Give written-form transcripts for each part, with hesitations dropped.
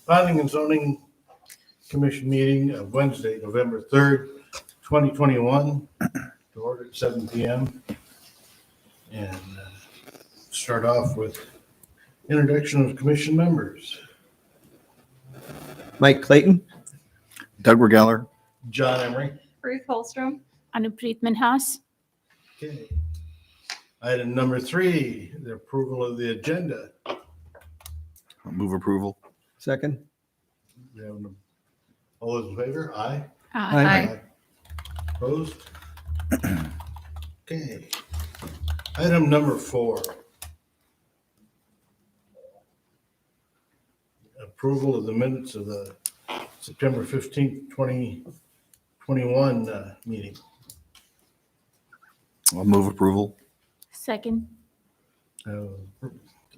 Planning and Zoning Commission meeting of Wednesday, November 3rd, 2021, to order at 7 p.m. And start off with introduction of commission members. Mike Clayton. Doug Regeller. John Emery. Ruth Holstrom. Anupreet Minhas. Okay. Item number 3, the approval of the agenda. I'll move approval. Second. We have all those in favor? Aye. Aye. Opposed? Okay. Item number 4. Approval of the minutes of the September 15th, 2021 meeting. I'll move approval. Second.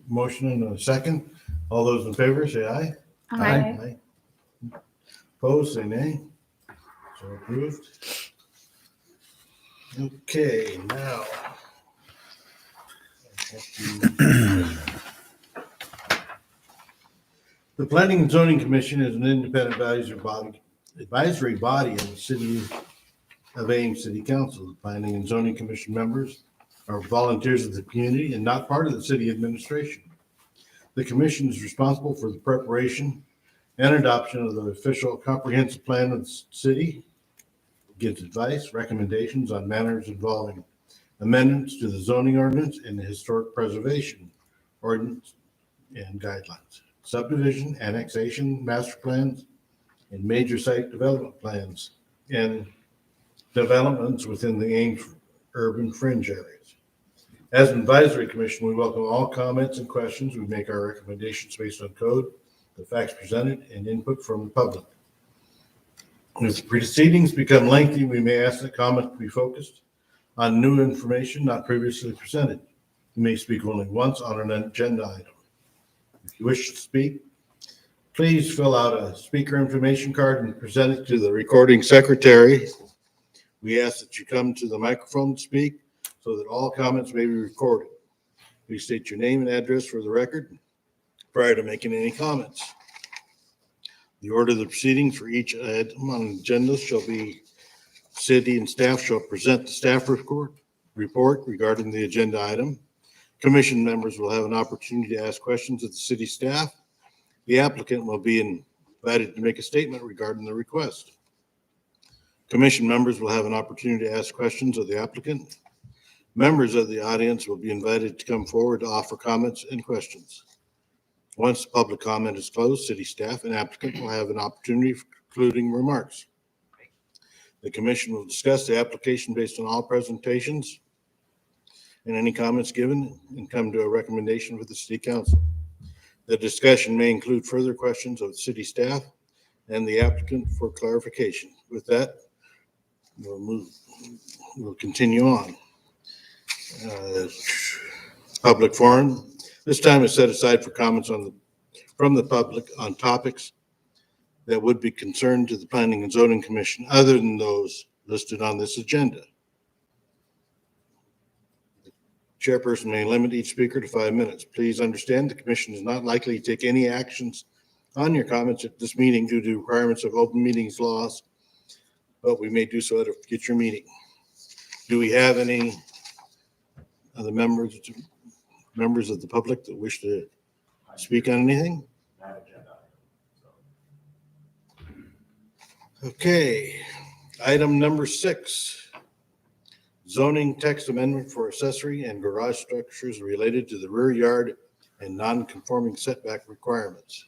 Motion and a second. All those in favor, say aye. Aye. Opposed, say nay. So approved. Okay, now. The Planning and Zoning Commission is an independent advisory body of the City of Ames City Council. The Planning and Zoning Commission members are volunteers of the community and not part of the city administration. The commission is responsible for the preparation and adoption of the official comprehensive plan of the city, gives advice, recommendations on matters involving amendments to the zoning ordinance and the historic preservation ordinance and guidelines, subdivision, annexation, master plans, and major site development plans, and developments within the Ames urban fringe areas. As an advisory commission, we welcome all comments and questions. We make our recommendations based on code, the facts presented, and input from the public. If the proceedings become lengthy, we may ask that comments be focused on new information not previously presented. You may speak only once on an agenda item. If you wish to speak, please fill out a speaker information card and present it to the recording secretary. We ask that you come to the microphone to speak so that all comments may be recorded. Please state your name and address for the record prior to making any comments. The order of the proceedings for each item on the agenda shall be city and staff shall present the staff report regarding the agenda item. Commission members will have an opportunity to ask questions of the city staff. The applicant will be invited to make a statement regarding the request. Commission members will have an opportunity to ask questions of the applicant. Members of the audience will be invited to come forward to offer comments and questions. Once the public comment is closed, city staff and applicant will have an opportunity for concluding remarks. The commission will discuss the application based on all presentations and any comments given and come to a recommendation for the city council. The discussion may include further questions of the city staff and the applicant for clarification. With that, we'll continue on. Public forum. This time is set aside for comments from the public on topics that would be concerned to the Planning and Zoning Commission other than those listed on this agenda. The chairperson may limit each speaker to 5 minutes. Please understand the commission is not likely to take any actions on your comments at this meeting due to requirements of open meetings laws, but we may do so at a future meeting. Do we have any other members of the public that wish to speak on anything? Okay, item number 6, zoning text amendment for accessory and garage structures related to the rear yard and non-conforming setback requirements.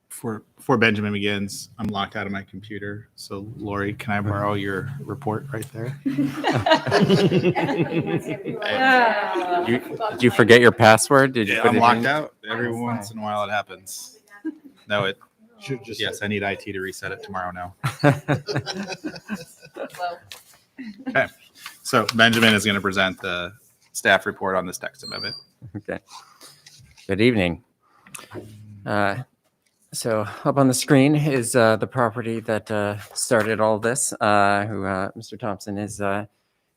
Before Benjamin begins, I'm locked out of my computer. So Lori, can I borrow your report right there? Did you forget your password? Did you put I'm it locked in? out. Every once in a while it happens. No, it Should just yes, I need IT to reset it tomorrow now. Well, Okay. So Benjamin is going to present the staff report on this text amendment. Okay. Good evening. So up on the screen is the property that started all this, Mr. Thompson is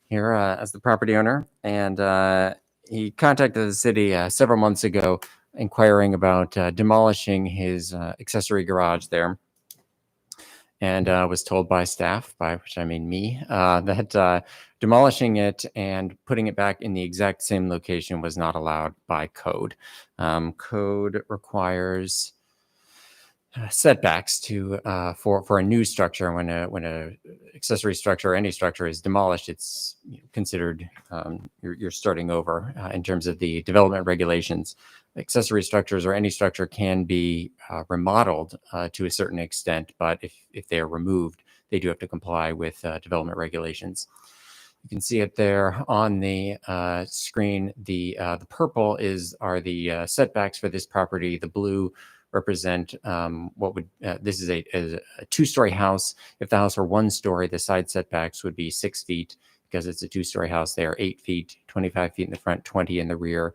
here as the property owner. And he contacted the city several months ago inquiring about demolishing his accessory garage there. And was told by staff, by which I mean me, that demolishing it and putting it back in the exact same location was not allowed by code. Code requires setbacks to for a new structure. When a accessory structure or any structure is demolished, it's considered you're starting over in terms of the development regulations. Accessory structures or any structure can be remodeled to a certain extent, but if they are removed, they do have to comply with development regulations. You can see it there on the screen. The purple are the setbacks for this property. The blue represent this is a 2-story house. If the house were 1 story, the side setbacks would be 6 feet. because it's a two-story house, they are 8 feet, 25 feet in the front, 20 in the rear.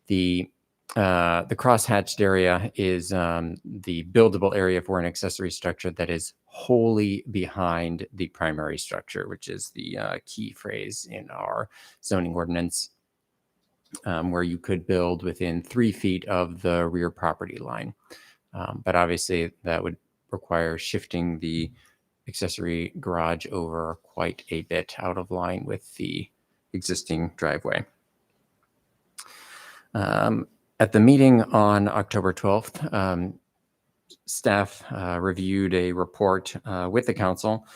The cross-hatched area is the buildable area for an accessory structure that is wholly behind the primary structure, which is the key phrase in our zoning ordinance, where you could build within 3 feet of the rear property line. But obviously, that would require shifting the accessory garage over quite a bit out of line with the existing driveway. At the meeting on October 12th, staff reviewed a report with the council,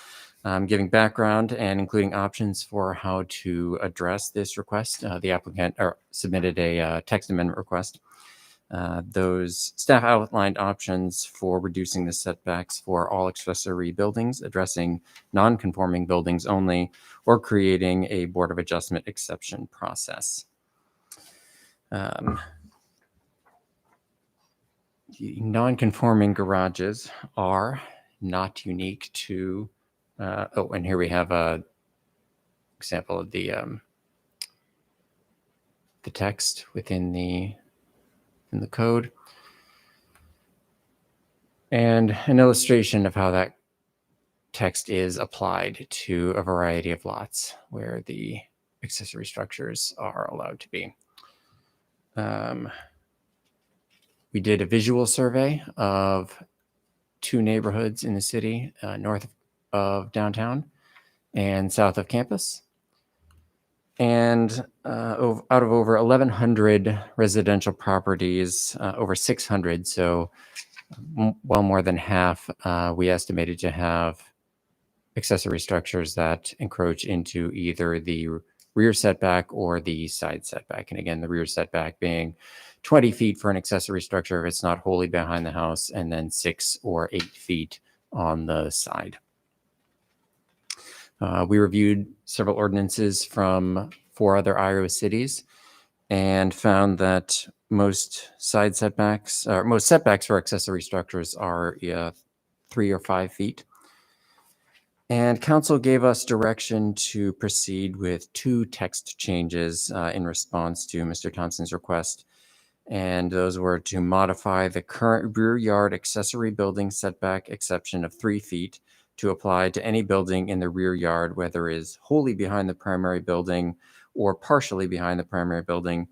giving background and including options for how to address this request. The applicant submitted a text amendment request. Those staff outlined options for reducing the setbacks for all accessory buildings, addressing non-conforming buildings only, or creating a Board of Adjustment exception process. The non-conforming garages are not unique to, and here we have a example of the text within the code, and an illustration of how that text is applied to a variety of lots where the accessory structures are allowed to be. We did a visual survey of 2 neighborhoods in the city, north of downtown and south of campus. And out of over 1,100 residential properties, over 600, so well more than half, we estimated to have accessory structures that encroach into either the rear setback or the side setback. And again, the rear setback being 20 feet for an accessory structure if it's not wholly behind the house, and then 6 or 8 feet on the side. We reviewed several ordinances from 4 other Iowa cities and found that most setbacks for accessory structures are 3 or 5 feet. And council gave us direction to proceed with 2 text changes in response to Mr. Thompson's request. And those were to modify the current rear yard accessory building setback exception of 3 feet to apply to any building in the rear yard, whether it is wholly behind the primary building or partially behind the primary building,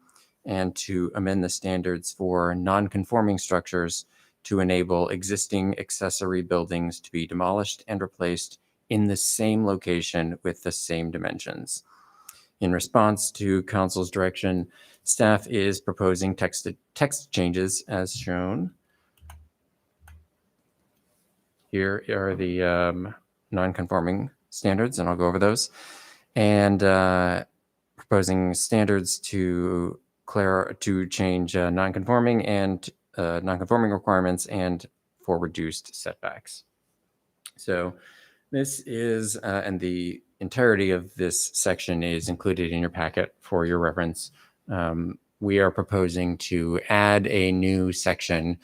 and to amend the standards for non-conforming structures to enable existing accessory buildings to be demolished and replaced in the same location with the same dimensions. In response to council's direction, staff is proposing text changes as shown. Here are the non-conforming standards, and I'll go over those. And proposing standards to change non-conforming and non-conforming requirements and for reduced setbacks. So this is, and the entirety of this section is included in your packet for your reference. We are proposing to add a new section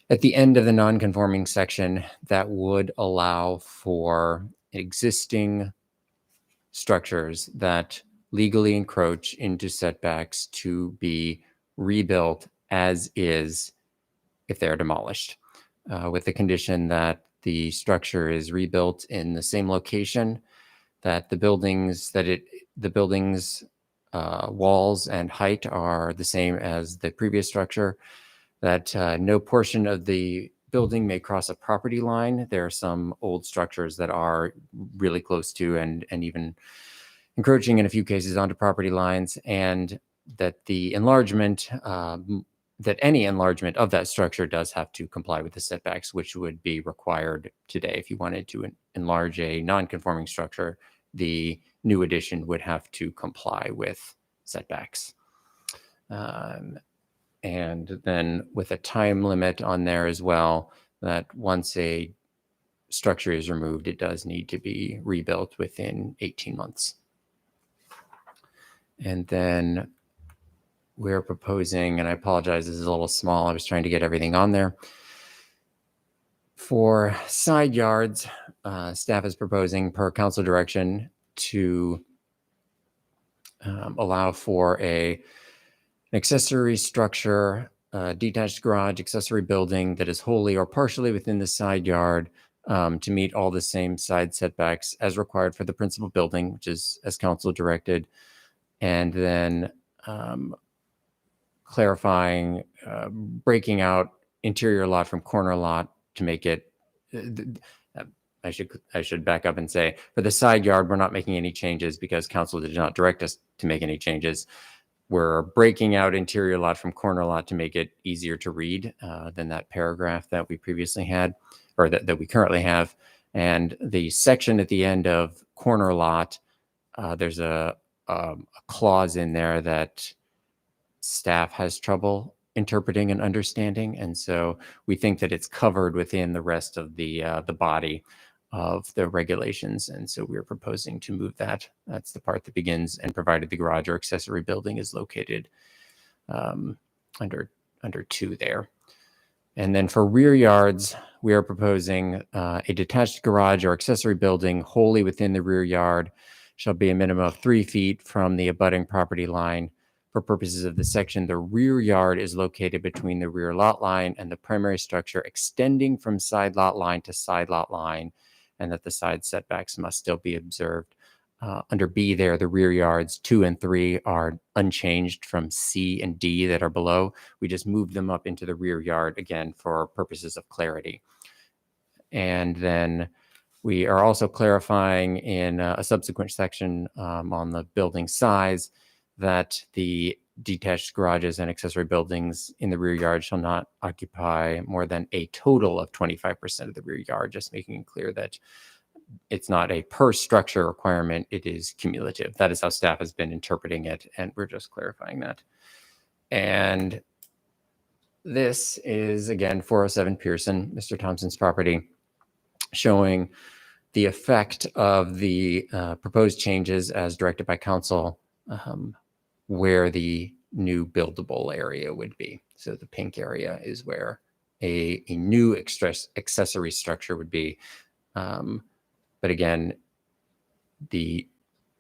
at the end of the non-conforming section that would allow for existing structures that legally encroach into setbacks to be rebuilt as is if they're demolished, with the condition that the structure is rebuilt in the same location, that the buildings walls and height are the same as the previous structure, that no portion of the building may cross a property line. There are some old structures that are really close to and even encroaching in a few cases onto property lines, and that the enlargement, that any enlargement of that structure does have to comply with the setbacks, which would be required today. If you wanted to enlarge a non-conforming structure, the new addition would have to comply with setbacks. And then with a time limit on there as well, that once a structure is removed, it does need to be rebuilt within 18 months. And then we're proposing, and I apologize, this is a little small, I was trying to get everything on there. For side yards, staff is proposing per council direction to allow for an accessory structure, detached garage, accessory building that is wholly or partially within the side yard to meet all the same side setbacks as required for the principal building, which is as council directed. And then clarifying, breaking out interior lot from corner lot to make it, I should back up and say, for the side yard, we're not making any changes because council did not direct us to make any changes. We're breaking out interior lot from corner lot to make it easier to read than that paragraph that we previously had, or that we currently have. And the section at the end of corner lot, there's a clause in there that staff has trouble interpreting and understanding. And so we think that it's covered within the rest of the body of the regulations. And so we're proposing to move that. That's the part that begins "and provided the garage or accessory building is located" under 2 there. And then for rear yards, we are proposing a detached garage or accessory building wholly within the rear yard shall be a minimum of 3 feet from the abutting property line. For purposes of the section, the rear yard is located between the rear lot line and the primary structure, extending from side lot line to side lot line, and that the side setbacks must still be observed. Under B there, the rear yards 2 and 3 are unchanged from C and D that are below. We just moved them up into the rear yard again for purposes of clarity. And then we are also clarifying in a subsequent section on the building size that the detached garages and accessory buildings in the rear yard shall not occupy more than a total of 25% of the rear yard, just making it clear that it's not a per structure requirement, it is cumulative. That is how staff has been interpreting it, and we're just clarifying that. And this is, again, 407 Pearson, Mr. Thompson's property, showing the effect of the proposed changes as directed by council, where the new buildable area would be. So the pink area is where a new accessory structure would be. But again, the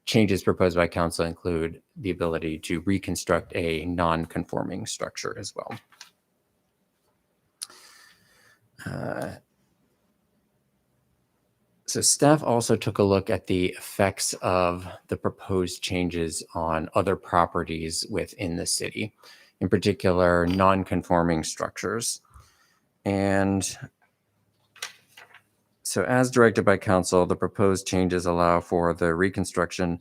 changes proposed by council include the ability to reconstruct a non-conforming structure as well. So staff also took a look at the effects of the proposed changes on other properties within the city, in particular, non-conforming structures. And so as directed by council, the proposed changes allow for the reconstruction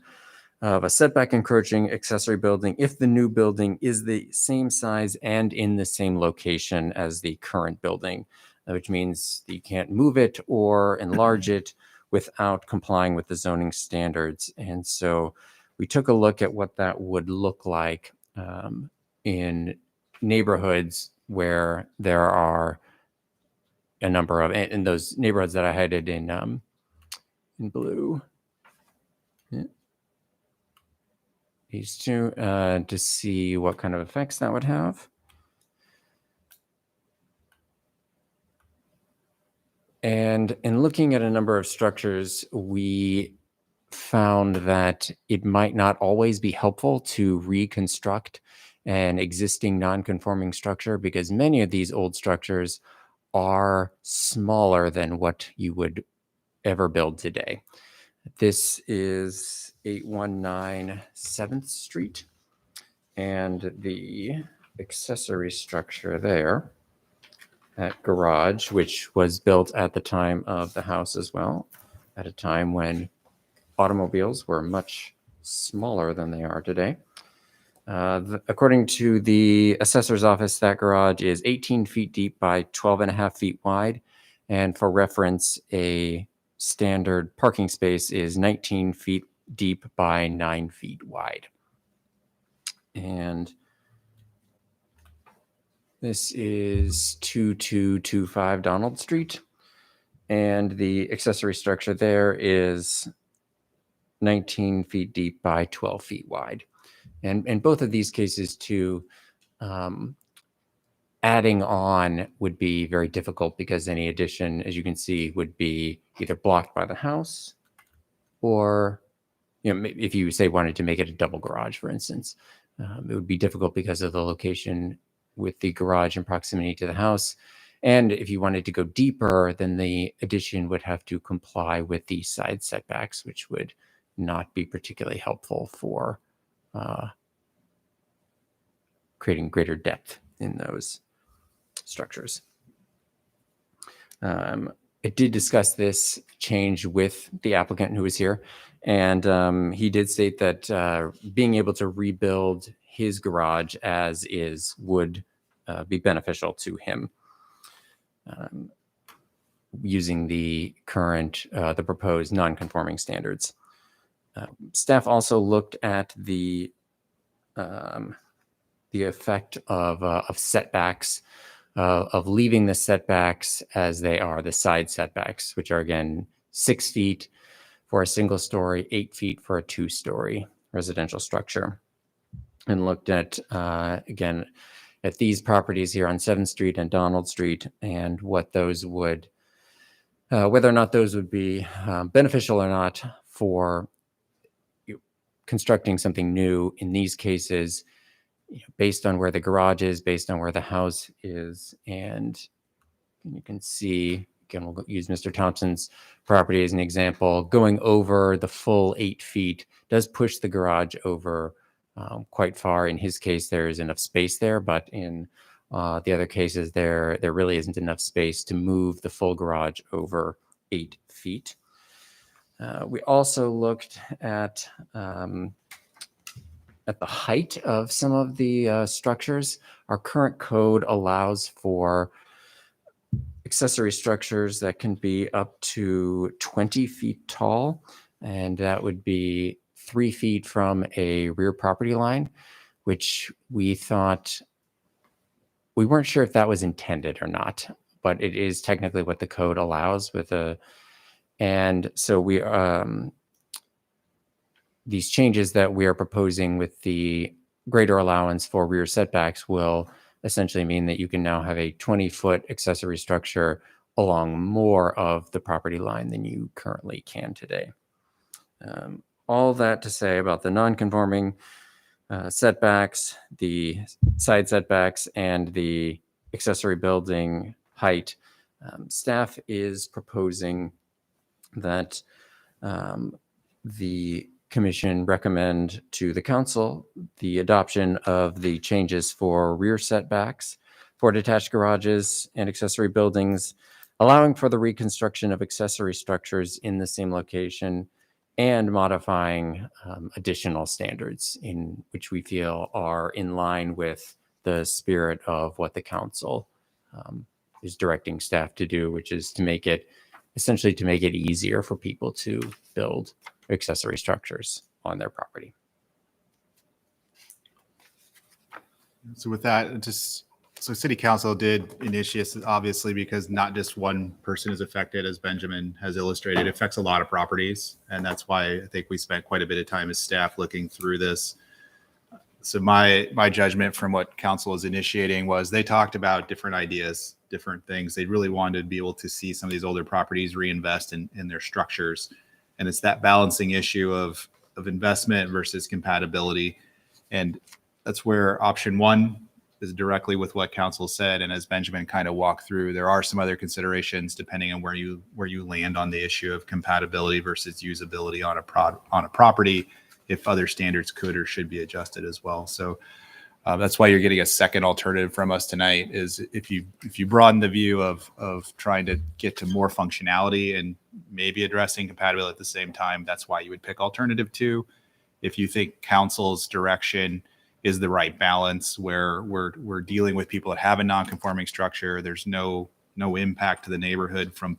of a setback encroaching accessory building if the new building is the same size and in the same location as the current building, which means that you can't move it or enlarge it without complying with the zoning standards. And so we took a look at what that would look like in neighborhoods where there are a number of, in those neighborhoods that I highlighted in blue. Yeah. These two, to see what kind of effects that would have. And in looking at a number of structures, we found that it might not always be helpful to reconstruct an existing non-conforming structure because many of these old structures are smaller than what you would ever build today. This is 819 7th Street, and the accessory structure there, that garage, which was built at the time of the house as well, at a time when automobiles were much smaller than they are today. According to the assessor's office, that garage is 18 feet deep by 12.5 feet wide. And for reference, a standard parking space is 19 feet deep by 9 feet wide. And this is 2225 Donald Street. And the accessory structure there is 19 feet deep by 12 feet wide. And in both of these cases, too, adding on would be very difficult because any addition, as you can see, would be either blocked by the house or if you say wanted to make it a double garage, for instance, it would be difficult because of the location with the garage in proximity to the house. And if you wanted to go deeper, then the addition would have to comply with the side setbacks, which would not be particularly helpful for creating greater depth in those structures. I did discuss this change with the applicant who was here, and he did state that being able to rebuild his garage as is would be beneficial to him. Using the proposed non-conforming standards. Staff also looked at the effect of setbacks, of leaving the setbacks as they are, the side setbacks, which are again 6 feet for a single story, 8 feet for a 2-story residential structure, and looked at again at these properties here on 7th Street and Donald Street, and what those would, whether or not those would be beneficial or not for constructing something new in these cases, based on where the garage is, based on where the house is. And you can see, again, we'll use Mr. Thompson's property as an example. Going over the full 8 feet does push the garage over quite far. In his case, there is enough space there, but in the other cases, there really isn't enough space to move the full garage over 8 feet. We also looked at the height of some of the structures. Our current code allows for accessory structures that can be up to 20 feet tall, and that would be 3 feet from a rear property line, which we thought, we weren't sure if that was intended or not, but it is technically what the code allows with and so we these changes that we are proposing with the greater allowance for rear setbacks will essentially mean that you can now have a 20-foot accessory structure along more of the property line than you currently can today. All that to say about the non-conforming setbacks, the side setbacks, and the accessory building height. Staff is proposing that the commission recommend to the council the adoption of the changes for rear setbacks for detached garages and accessory buildings, allowing for the reconstruction of accessory structures in the same location, and modifying additional standards in which we feel are in line with the spirit of what the council is directing staff to do, which is to make it easier for people to build accessory structures on their property. So with that, so City Council did initiate this, obviously, because not just one person is affected, as Benjamin has illustrated. It affects a lot of properties, and that's why I think we spent quite a bit of time as staff looking through this. So my judgment from what council is initiating was they talked about different ideas, different things. They really wanted to be able to see some of these older properties reinvest in their structures. And it's that balancing issue of investment versus compatibility. And that's where option one is directly with what council said. And as Benjamin kind of walked through, there are some other considerations depending on where you land on the issue of compatibility versus usability on a property, if other standards could or should be adjusted as well. So that's why you're getting a second alternative from us tonight, is if you broaden the view of trying to get to more functionality and maybe addressing compatibility at the same time, that's why you would pick alternative 2. If you think council's direction is the right balance, where we're dealing with people that have a non-conforming structure, there's no impact to the neighborhood from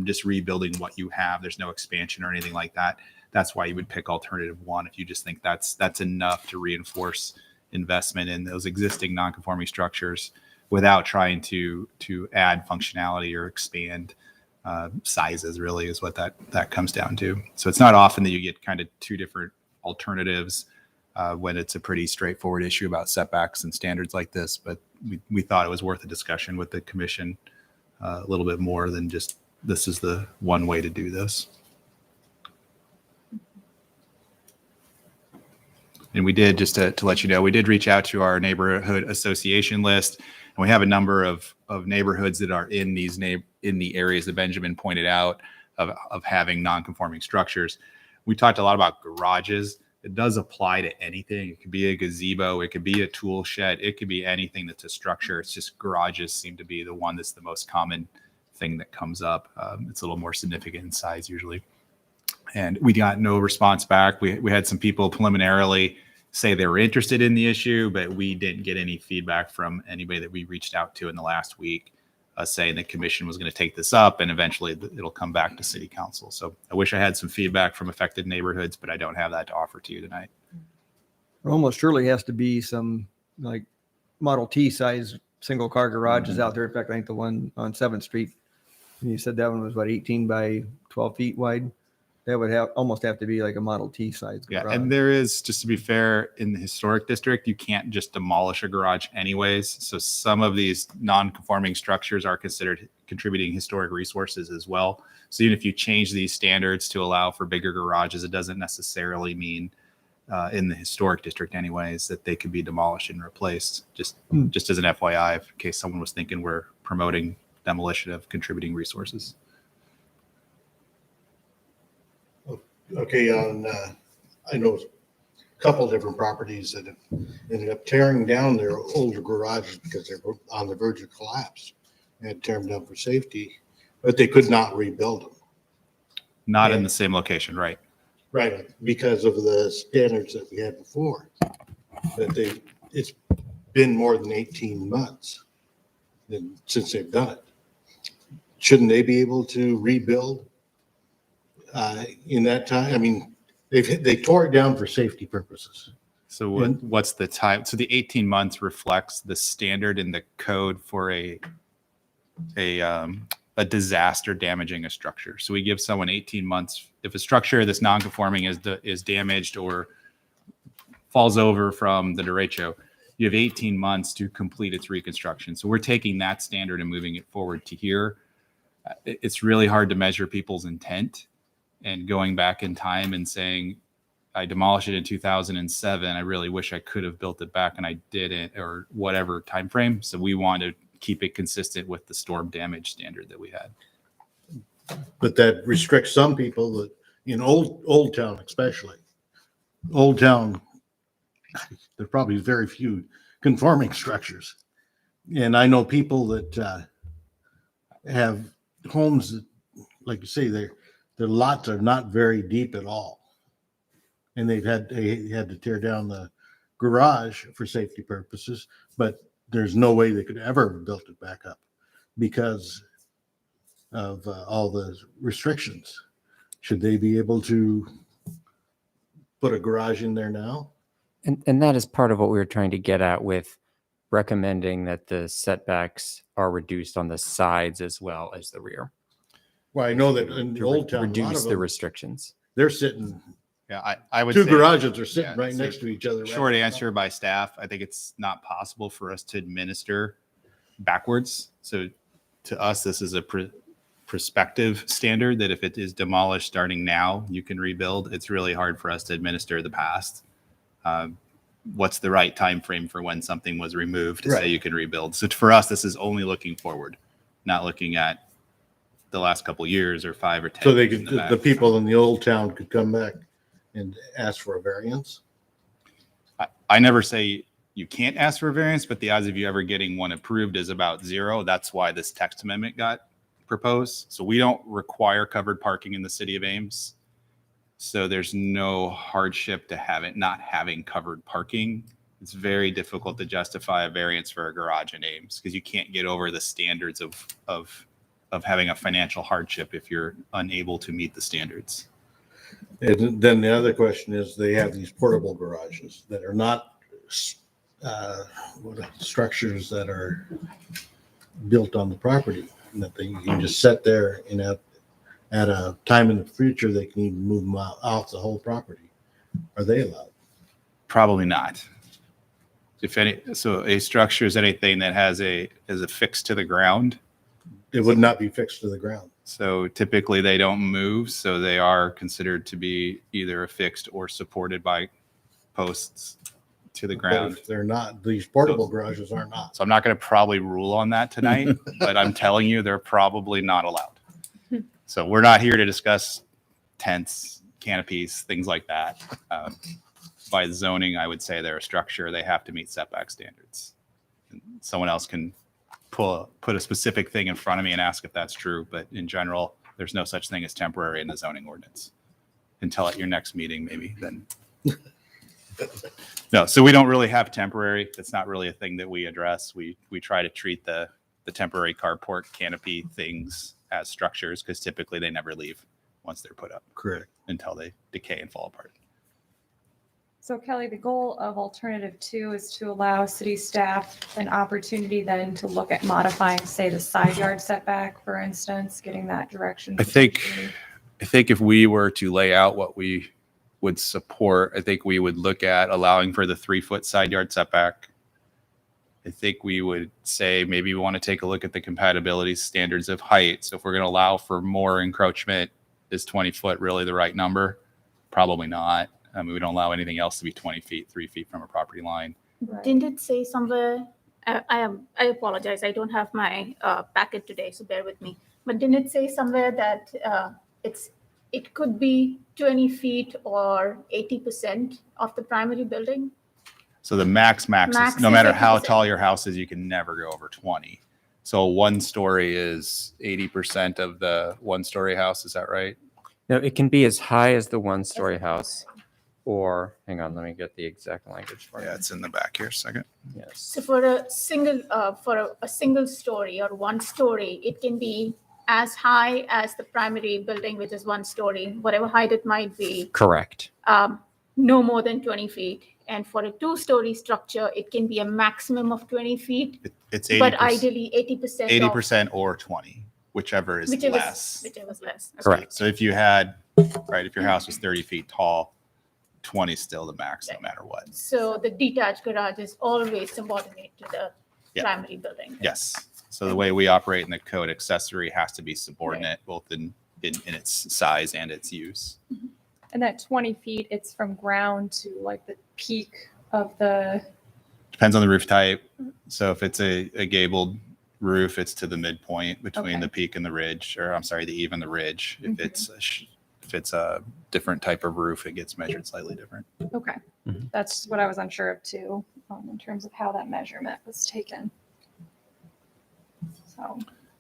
just rebuilding what you have, there's no expansion or anything like that, that's why you would pick alternative 1, if you just think that's enough to reinforce investment in those existing non-conforming structures without trying to add functionality or expand sizes, really is what that comes down to. So it's not often that you get kind of 2 different alternatives when it's a pretty straightforward issue about setbacks and standards like this, but we thought it was worth a discussion with the commission a little bit more than just this is the one way to do this. And we did, just to let you know, we did reach out to our neighborhood association list, and we have a number of neighborhoods that are in these in the areas that Benjamin pointed out of having non-conforming structures. We talked a lot about garages. It does apply to anything. It could be a gazebo, it could be a tool shed, it could be anything that's a structure. It's just garages seem to be the one that's the most common thing that comes up. It's a little more significant in size usually. And we got no response back. We had some people preliminarily say they were interested in the issue, but we didn't get any feedback from anybody that we reached out to in the last week saying the commission was going to take this up and eventually it'll come back to city council. So I wish I had some feedback from affected neighborhoods, but I don't have that to offer to you tonight. There almost surely has to be some like Model T size single car garages out there. In fact, I think the one on 7th Street, you said that one was what, 18 by 12 feet wide? That would almost have to be like a Model T size garage. Yeah, and there is, just to be fair, in the historic district, you can't just demolish a garage anyways. So some of these non-conforming structures are considered contributing historic resources as well. So even if you change these standards to allow for bigger garages, it doesn't necessarily mean in the historic district anyways that they could be demolished and replaced. Just as an FYI, in case someone was thinking we're promoting demolition of contributing resources. Okay, I know a couple of different properties that have ended up tearing down their older garages because they were on the verge of collapse. They had to tear them down for safety, but they could not rebuild them. Not in the same location, right? Right, because of the standards that we had before. It's been more than 18 months since they've done it. Shouldn't they be able to rebuild in that time? I mean, they tore it down for safety purposes. So what's the time? So the 18 months reflects the standard in the code for a disaster damaging a structure. So we give someone 18 months. If a structure that's non-conforming is damaged or falls over from the derecho, you have 18 months to complete its reconstruction. So we're taking that standard and moving it forward to here. It's really hard to measure people's intent and going back in time and saying, I demolished it in 2007. I really wish I could have built it back and I didn't, or whatever time frame. So we want to keep it consistent with the storm damage standard that we had. But that restricts some people that in Old Town, especially. Old Town, there are probably very few conforming structures. And I know people that have homes that, like you say, their lots are not very deep at all. And they had to tear down the garage for safety purposes, but there's no way they could ever have built it back up because of all the restrictions. Should they be able to put a garage in there now? And that is part of what we were trying to get at with recommending that the setbacks are reduced on the sides as well as the rear. Well, I know that in the Old Town, a lot reduce of the them, restrictions. they're sitting, Yeah, I would two say, garages are sitting yeah, right so next to each other. short answer by staff, I think it's not possible for us to administer backwards. So to us, this is a prospective standard that if it is demolished starting now, you can rebuild. It's really hard for us to administer the past. What's the right time frame for when something was removed to Right. say you can rebuild? So for us, this is only looking forward, not looking at the last couple of years or 5 or 10. So they years could, in back. the people in the Old Town could come back and ask for a variance? I never say you can't ask for a variance, but the odds of you ever getting one approved is about 0. That's why this text amendment got proposed. So we don't require covered parking in the city of Ames. So there's no hardship to have it not having covered parking. It's very difficult to justify a variance for a garage in Ames because you can't get over the standards of having a financial hardship if you're unable to meet the standards. And then the other question is, they have these portable garages that are not structures that are built on the property, and that you can just sit there and at a time in the future, they can even move them out the whole property. Are they allowed? Probably not. If any, so a structure is anything that has is affixed to the ground. It would not be fixed to the ground. So typically they don't move. So they are considered to be either affixed or supported by posts to the But ground. if they're not, these portable garages are not. So I'm not going to probably rule on that tonight, but I'm telling you, they're probably not allowed. So we're not here to discuss tents, canopies, things like that. By zoning, I would say they're a structure. They have to meet setback standards. And someone else can put a specific thing in front of me and ask if that's true. But in general, there's no such thing as temporary in the zoning ordinance. Until at your next meeting, maybe then. No, so we don't really have temporary. That's not really a thing that we address. We try to treat the temporary carport canopy things as structures because typically they never leave once they're put up Correct. until they decay and fall apart. So Kelly, the goal of alternative 2 is to allow city staff an opportunity then to look at modifying, say, the side yard setback, for instance, getting that direction. I think if we were to lay out what we would support, I think we would look at allowing for the 3-foot side yard setback. I think we would say maybe we want to take a look at the compatibility standards of height. So if we're going to allow for more encroachment, is 20 foot really the right number? Probably not. I mean, we don't allow anything else to be 20 feet, 3 feet from a property line. Right. Didn't it say somewhere, I apologize, I don't have my packet today, so bear with me. But didn't it say somewhere that it could be 20 feet or 80% of the primary building? So the max is Max no is matter how 80%. tall your house is, you can never go over 20. So 1 story is 80% of the 1-story house. Is that right? No, it can be as high as the 1-story house, or hang on, let me get the exact language for you. Yeah, it's in the back here. Second. Yes. So for a single story or 1 story, it can be as high as the primary building, which is 1 story, whatever height it might be, Correct. no more than 20 feet. And for a 2-story structure, it can be a maximum of 20 feet, It's 80%. but ideally 80%. 80% or 20, whichever is less. Whichever's less. Okay. Correct. So if you had, right, if your house was 30 feet tall, 20 is still the max no matter what. So the detached garage is always subordinate to the Yeah. primary building. Yes. So the way we operate in the code, accessory has to be subordinate both in its size and its use. And that 20 feet, it's from ground to like the peak of the, Depends on the roof type. So if it's a gabled roof, it's to the midpoint between Okay. the peak and the ridge, or I'm sorry, the eave and the ridge. Mhm. If it's a different type of roof, it gets measured slightly different. okay. Mhm. That's what I was unsure of too, in terms of how that measurement was taken.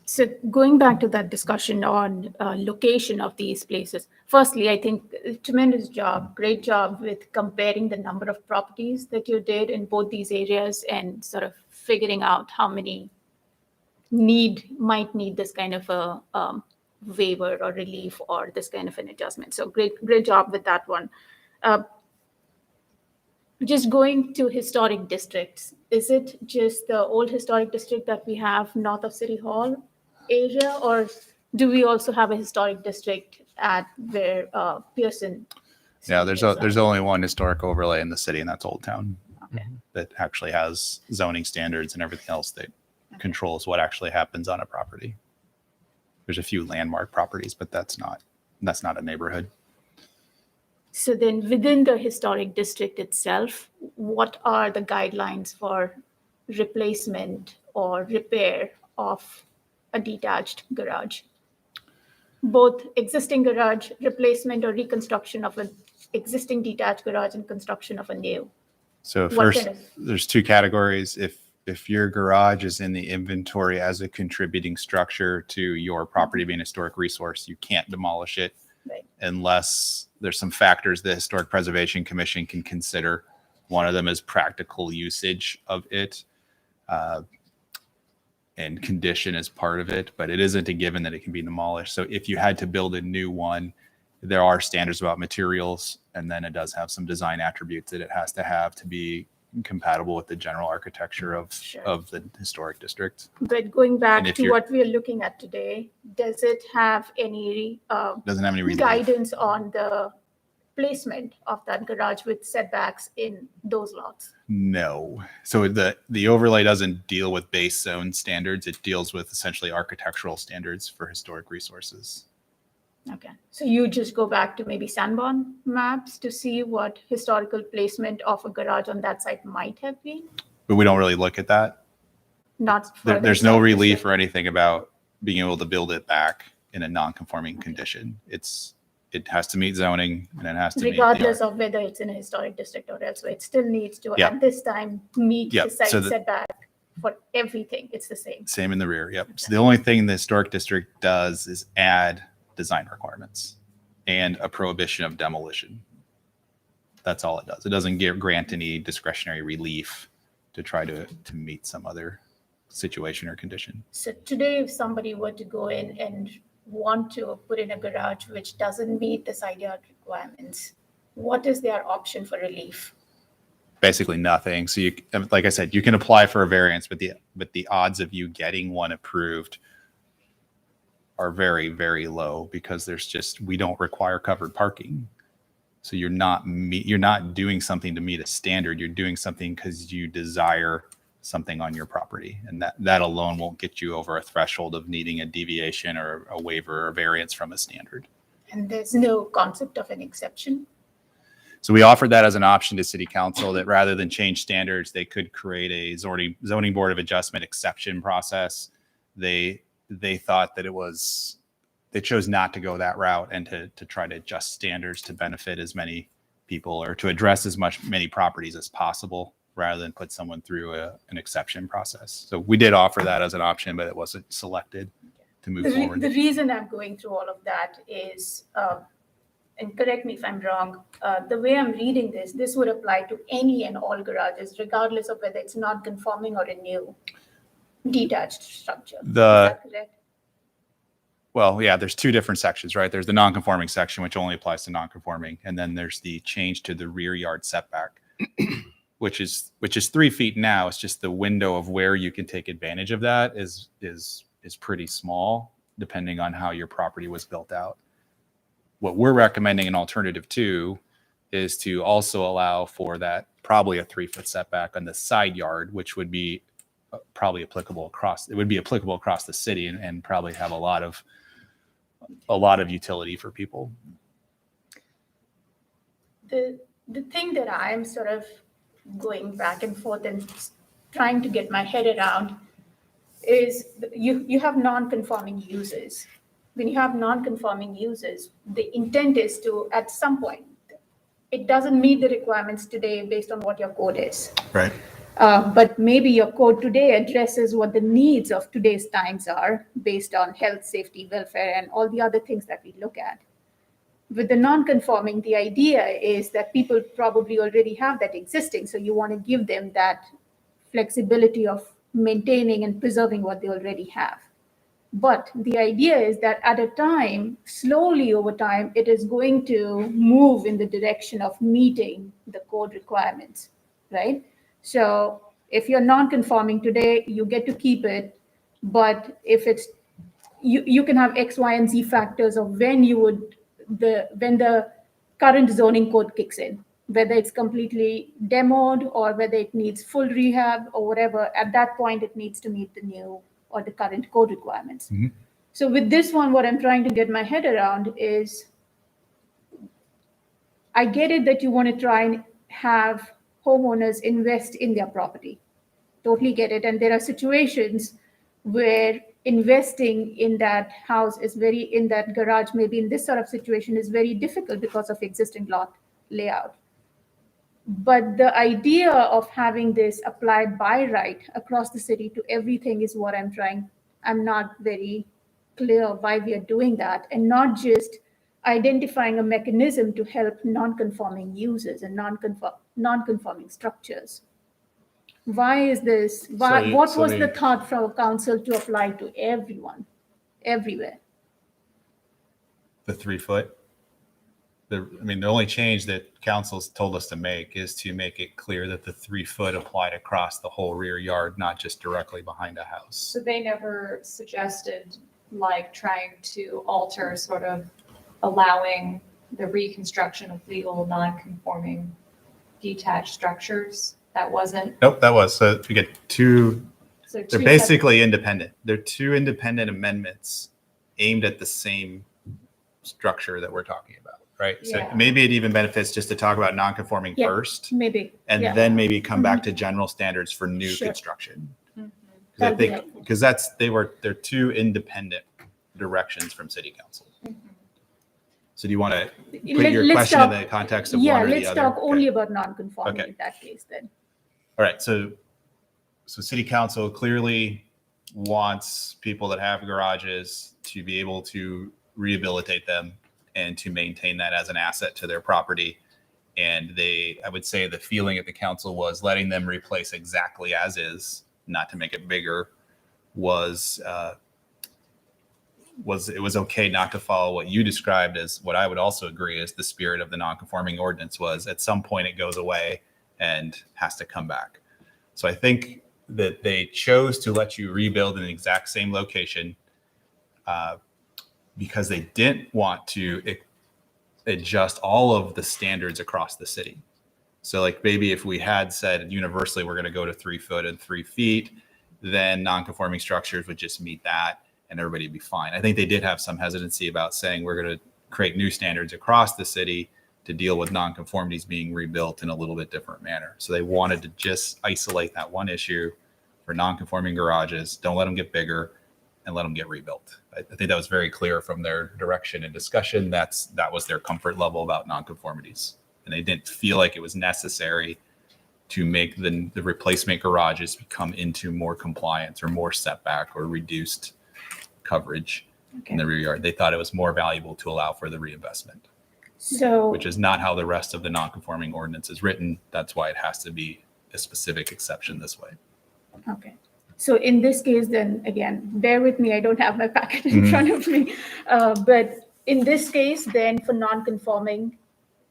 So going back to that discussion on location of these places, firstly, I think tremendous job, great job with comparing the number of properties that you did in both these areas and sort of figuring out how many might need this kind of a waiver or relief or this kind of an adjustment. So great job with that one. Just going to historic districts, is it just the old historic district that we have north of City Hall area, or do we also have a historic district at where Pearson? Yeah, Street there's is? only one historic overlay in the city, and that's Old Town. Okay. That actually has zoning standards and everything else that controls what actually happens on a property. There's a few landmark properties, but that's not a neighborhood. So then within the historic district itself, what are the guidelines for replacement or repair of a detached garage? Both existing garage replacement or reconstruction of an existing detached garage and construction of a new. So What first, kind of- there's 2 categories. If your garage is in the inventory as a contributing structure to your property being a historic resource, you can't demolish it Right. unless there's some factors the Historic Preservation Commission can consider. One of them is practical usage of it, and condition is part of it, but it isn't a given that it can be demolished. So if you had to build a new one, there are standards about materials, and then it does have some design attributes that it has to have to be compatible with the general architecture of Sure. the historic district. But going And back if to you're- what we are looking at today, does it have any Doesn't have any relief. guidance on the placement of that garage with setbacks in those lots? No. So the overlay doesn't deal with base zone standards. It deals with essentially architectural standards for historic resources. Okay, so you just go back to maybe Sanborn maps to see what historical placement of a garage on that site might have been? But we don't really look at that. Not for the There's no historic relief district. or anything about being able to build it back in a non-conforming condition. It has to meet zoning and it has to meet Regardless the. of whether it's in a historic district or elsewhere, it still needs to, Yeah. at this time, meet Yeah, the site so the- setback for everything. It's the same. Same in the rear, yep. So the only thing the historic district does is add design requirements and a prohibition of demolition. That's all it does. It doesn't grant any discretionary relief to try to meet some other situation or condition. So today, if somebody were to go in and want to put in a garage which doesn't meet the side yard requirements, what is their option for relief? Basically nothing. So you, like I said, you can apply for a variance, but the odds of you getting one approved are very, very low because we don't require covered parking. So you're not doing something to meet a standard. You're doing something because you desire something on your property, and that alone won't get you over a threshold of needing a deviation or a waiver or variance from a standard. And there's no concept of an exception. So we offered that as an option to city council, that rather than change standards, they could create a zoning board of adjustment exception process. They thought that they chose not to go that route and to try to adjust standards to benefit as many people or to address many properties as possible, rather than put someone through an exception process. So we did offer that as an option, but it wasn't selected to move forward. The reason I'm going through all of that is, and correct me if I'm wrong, the way I'm reading this would apply to any and all garages, regardless of whether it's non-conforming or a new detached structure. Is that correct? Well, yeah, there's two different sections, right? There's the non-conforming section, which only applies to non-conforming. And then there's the change to the rear yard setback, which is 3 feet now. It's just the window of where you can take advantage of that is pretty small, depending on how your property was built out. What we're recommending an alternative to is to also allow for that probably a 3-foot setback on the side yard, which would be probably applicable across the city and probably have a lot of utility for people. The thing that I'm sort of going back and forth and trying to get my head around is you have non-conforming uses. When you have non-conforming uses, the intent is to, at some point, it doesn't meet the requirements today based on what your code is. Right. But maybe your code today addresses what the needs of today's times are based on health, safety, welfare, and all the other things that we look at. With the non-conforming, the idea is that people probably already have that existing, so you want to give them that flexibility of maintaining and preserving what they already have. But the idea is that at a time, slowly over time, it is going to move in the direction of meeting the code requirements, right? So if you're non-conforming today, you get to keep it, but if it's, you can have X, Y, and Z factors of when the current zoning code kicks in, whether it's completely demoed or whether it needs full rehab or whatever. At that point, it needs to meet the new or the current code requirements. Mm-hmm. So with this one, what I'm trying to get my head around is, I get it that you want to try and have homeowners invest in their property. Totally get it. And there are situations where investing in that house in that garage, maybe in this sort of situation, is very difficult because of existing lot layout. But the idea of having this applied by right across the city to everything is what I'm not very clear why we are doing that, and not just identifying a mechanism to help non-conforming users and non-conforming structures. Why is this? What was the thought from council to apply to everyone, everywhere? The 3 foot. The only change that council's told us to make is to make it clear that the 3 foot applied across the whole rear yard, not just directly behind a house. So they never suggested like trying to alter sort of allowing the reconstruction of legal non-conforming detached structures? That wasn't. Nope, that was. So we get two. So They're two basically independent. They're two independent amendments aimed at the same structure that we're talking about, right? Yeah. So maybe it even benefits just to talk about non-conforming Yeah. first, Maybe. and yeah. then maybe come back to general standards for new Sure. construction. Mhm. Because I That'd be think, helpful. because they're two independent directions from city council. So do you want to put your Let's question in talk- the context of Yeah, one or the let's other? talk only Okay. about non-conforming Okay. in that case then. All right, so city council clearly wants people that have garages to be able to rehabilitate them and to maintain that as an asset to their property. And I would say the feeling at the council was letting them replace exactly as is, not to make it bigger, was it was okay not to follow what you described as what I would also agree is the spirit of the non-conforming ordinance was at some point it goes away and has to come back. So I think that they chose to let you rebuild in the exact same location because they didn't want to adjust all of the standards across the city. So like maybe if we had said universally we're going to go to 3 foot and 3 feet, then non-conforming structures would just meet that and everybody would be fine. I think they did have some hesitancy about saying we're going to create new standards across the city to deal with non-conformities being rebuilt in a little bit different manner. So they wanted to just isolate that one issue for non-conforming garages. Don't let them get bigger and let them get rebuilt. I think that was very clear from their direction and discussion. That was their comfort level about non-conformities. And they didn't feel like it was necessary to make the replacement garages come into more compliance or more setback or reduced coverage in the rear yard. They thought it was more valuable to allow for the reinvestment, So, which is not how the rest of the non-conforming ordinance is written. That's why it has to be a specific exception this way. okay. So in this case, then again, bear with me, I don't have my packet in Mhm. front of me. But in this case, then for non-conforming,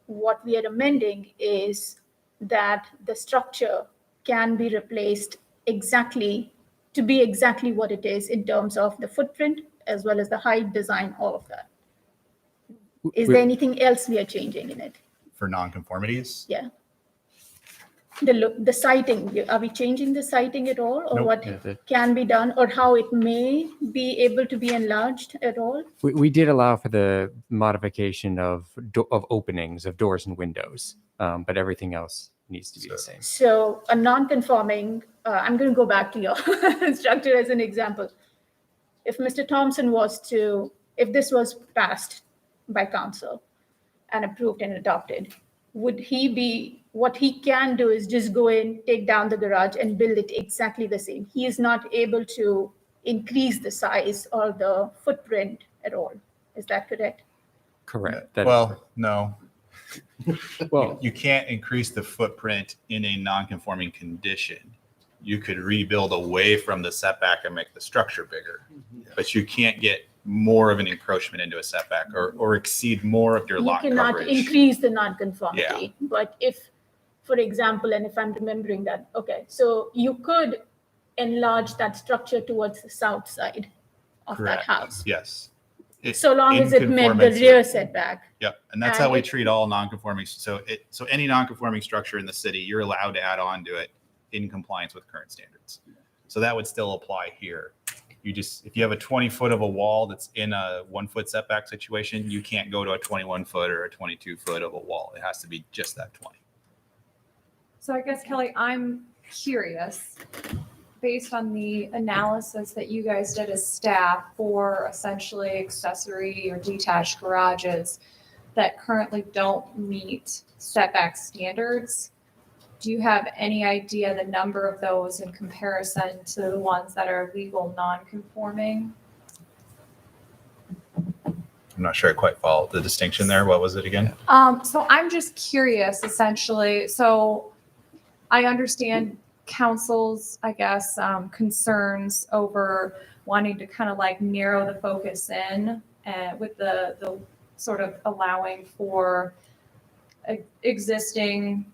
what we are amending is that the structure can be replaced exactly to be exactly what it is in terms of the footprint as well as the height, design, all of that. Is there anything else we are changing in it? For non-conformities, Yeah. The sighting, are we changing the sighting at all? Or Nope. what Yeah, can be done or how it may be able to be enlarged at all? we did allow for the modification of openings of doors and windows, but everything else needs to be the same. So a non-conforming, I'm going to go back to your structure as an example. If Mr. Thompson if this was passed by council and approved and adopted, what he can do is just go in, take down the garage and build it exactly the same. He is not able to increase the size or the footprint at all. Is that correct? Correct. That is well, no, correct. Well, you can't increase the footprint in a non-conforming condition. You could rebuild away from the setback and make the structure bigger, but you can't get more of an encroachment into a setback or exceed more of your You lot cannot coverage. increase the non-conformity. But if, for example, and if I'm remembering that, okay, so you could enlarge that structure towards the south side of Correct. that house. Yes. So long as in it met the conformance rear with- setback. Yep, and that's And how we it- treat all non-conforming. So any non-conforming structure in the city, you're allowed to add on to it in compliance with current standards. So that would still apply here. If you have a 20 foot of a wall that's in a 1 foot setback situation, you can't go to a 21 foot or a 22 foot of a wall. It has to be just that 20. So I guess, Kelly, I'm curious, based on the analysis that you guys did as staff for essentially accessory or detached garages that currently don't meet setback standards, do you have any idea the number of those in comparison to the ones that are legal non-conforming? I'm not sure I quite followed the distinction there. What was it again? So I'm just curious, essentially. So I understand council's, I guess, concerns over wanting to kind of like narrow the focus in with the sort of allowing for existing,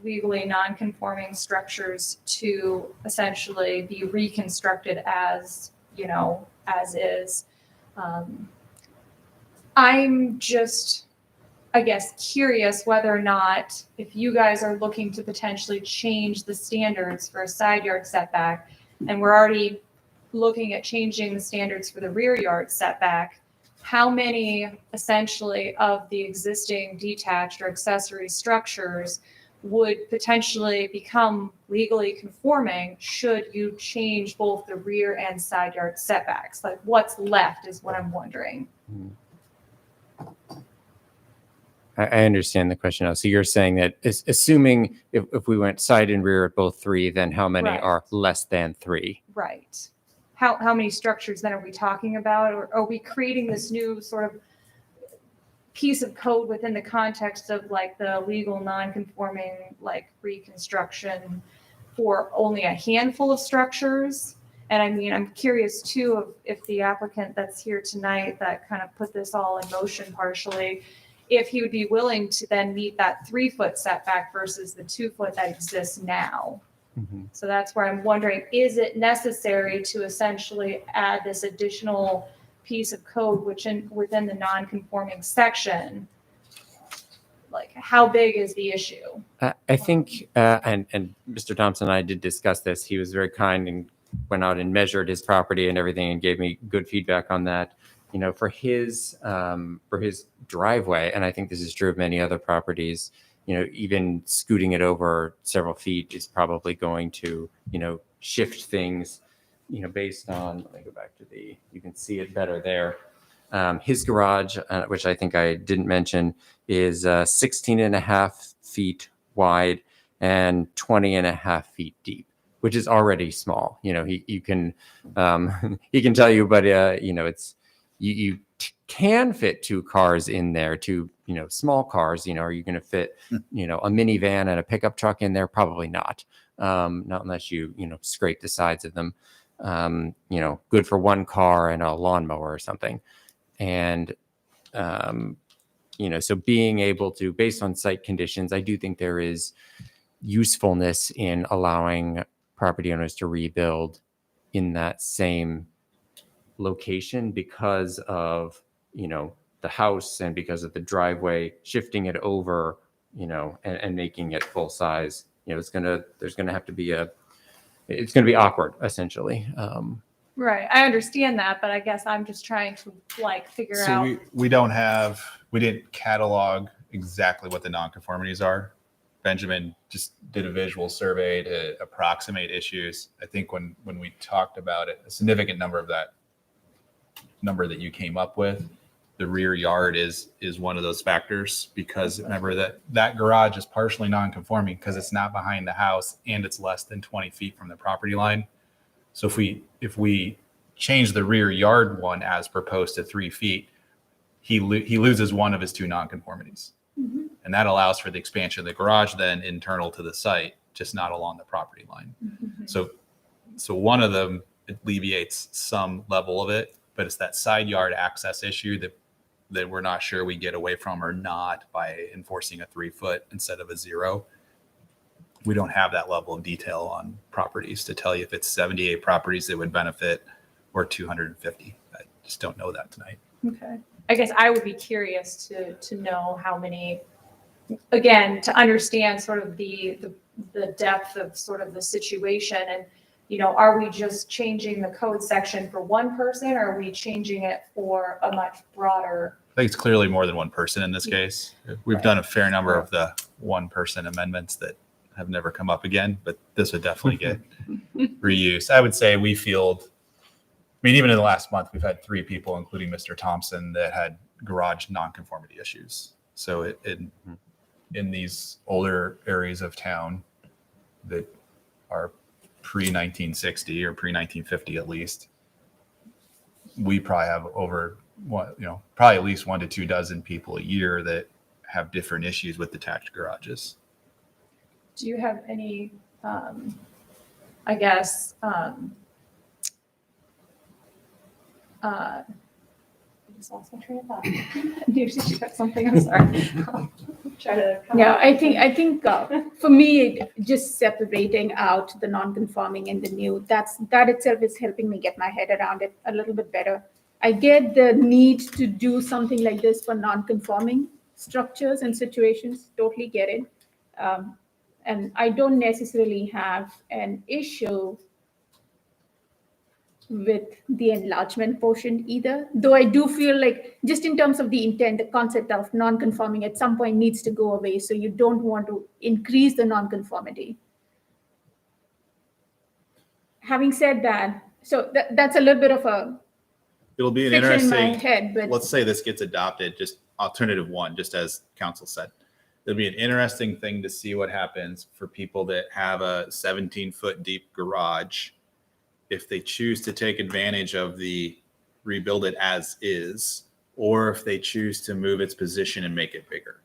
legally non-conforming structures to essentially be reconstructed as is. I'm just, I guess, curious whether or not, if you guys are looking to potentially change the standards for a side yard setback, and we're already looking at changing the standards for the rear yard setback, how many essentially of the existing detached or accessory structures would potentially become legally conforming should you change both the rear and side yard setbacks? Like what's left is what I'm wondering. I understand the question now. So you're saying that assuming if we went side and rear at both 3, then how many Right. are less than 3? Right. How many structures then are we talking about? Or are we creating this new sort of piece of code within the context of like the legal non-conforming like reconstruction for only a handful of structures? And I mean, I'm curious too of if the applicant that's here tonight that kind of put this all in motion partially, if he would be willing to then meet that 3-foot setback versus the 2-foot that exists now. So that's where I'm wondering, is it necessary to essentially add this additional piece of code within the non-conforming section? Like, how big is the issue? I think, and Mr. Thompson and I did discuss this. He was very kind and went out and measured his property and everything and gave me good feedback on that. You know, for his driveway, and I think this is true of many other properties, you know, even scooting it over several feet is probably going to, you know, shift things, you know, based on, let me go back to you can see it better there. His garage, which I think I didn't mention, is 16 and a half feet wide and 20 and a half feet deep, which is already small. You know, he can tell you, but you know, it's, you can fit 2 cars in there, 2, you know, small cars. You know, are you going to fit, you know, a minivan and a pickup truck in there? Probably not. Not unless you know, scrape the sides of them. You know, good for 1 car and a lawnmower or something. And, you know, so being able to, based on site conditions, I do think there is usefulness in allowing property owners to rebuild in that same location because of, you know, the house and because of the driveway, shifting it over, you know, and making it full size. You know, there's going to have to be it's going to be awkward, essentially. Right. I understand that, but I guess I'm just trying to like figure out. So we didn't catalog exactly what the nonconformities are. Benjamin just did a visual survey to approximate issues. I think when we talked about it, a significant number of that number that you came up with, the rear yard is one of those factors, because remember that garage is partially non-conforming because it's not behind the house and it's less than 20 feet from the property line. So if we change the rear yard one as proposed to 3 feet, he loses one of his 2 nonconformities. Mm-hmm. And that allows for the expansion of the garage then internal to the site, just not along the property line. Mm-hmm. So one of them alleviates some level of it, but it's that side yard access issue that we're not sure we get away from or not by enforcing a 3-foot instead of a 0. We don't have that level of detail on properties to tell you if it's 78 properties that would benefit or 250. I just don't know that tonight. Okay. I guess I would be curious to know how many, again, to understand sort of the depth of sort of the situation. And, you know, are we just changing the code section for one person, or are we changing it for a much broader? I think it's clearly more than one person in this case. We've done a fair number of the one-person amendments that have never come up again, but this would definitely get reused. I would say we field, I mean, even in the last month, we've had 3 people, including Mr. Thompson, that had garage nonconformity issues. So in these older areas of town that are pre-1960 or pre-1950 at least, we probably have over probably at least 1 to 2 dozen people a year that have different issues with detached garages. Do you have any, I guess, I just lost my train of thought. You got something, I'm sorry. I'll try to. Yeah, I think for me, just separating out the non-conforming and the new, that itself is helping me get my head around it a little bit better. I get the need to do something like this for non-conforming structures and situations, totally get it. And I don't necessarily have an issue with the enlargement portion either, though I do feel like just in terms of the intent, the concept of non-conforming at some point needs to go away. So you don't want to increase the non-conformity. Having said that, so that's a little bit of a It'll be an fiction in my interesting, head, but let's say this gets adopted, just alternative one, just as council said. It'll be an interesting thing to see what happens for people that have a 17-foot deep garage. If they choose to take advantage of the rebuild it as is, or if they choose to move its position and make it bigger.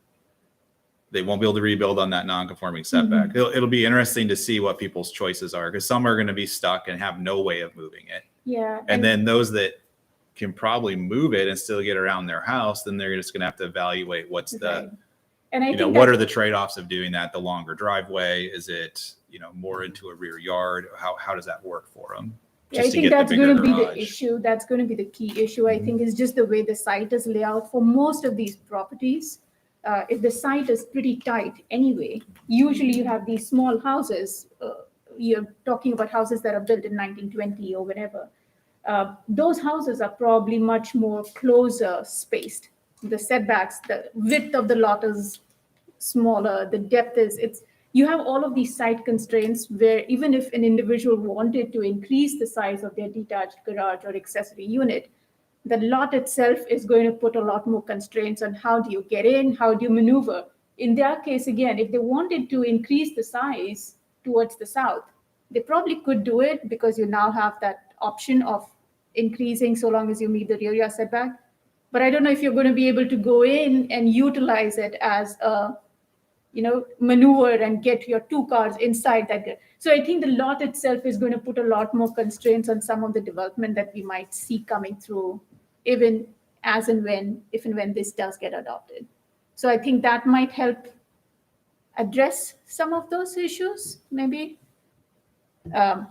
They won't be able to rebuild on that non-conforming setback. It'll be interesting to see what people's choices are, because some are going to be stuck and have no way of moving it. yeah. And then those that can probably move it and still get around their house, then they're just going to have to evaluate what's the, Right. And I you know, think what that's- are the trade-offs of doing that? The longer driveway? Is it, you know, more into a rear yard? How does that work for them? Yeah, I think that's going to be the issue. That's going to be the key issue, I Mm-hmm. think, is just the way the site is laid out for most of these properties. If the site is pretty tight anyway, usually you have these small houses. You're talking about houses that are built in 1920 or whatever. Those houses are probably much more closer spaced. The setbacks, the width of the lot is smaller, the depth is, you have all of these site constraints where even if an individual wanted to increase the size of their detached garage or accessory unit, the lot itself is going to put a lot more constraints on how do you get in, how do you maneuver. In their case, again, if they wanted to increase the size towards the south, they probably could do it because you now have that option of increasing so long as you meet the rear yard setback. But I don't know if you're going to be able to go in and utilize it as a, maneuver and get your two cars inside that. So I think the lot itself is going to put a lot more constraints on some of the development that we might see coming through, even if and when this does get adopted. So I think that might help address some of those issues, maybe. And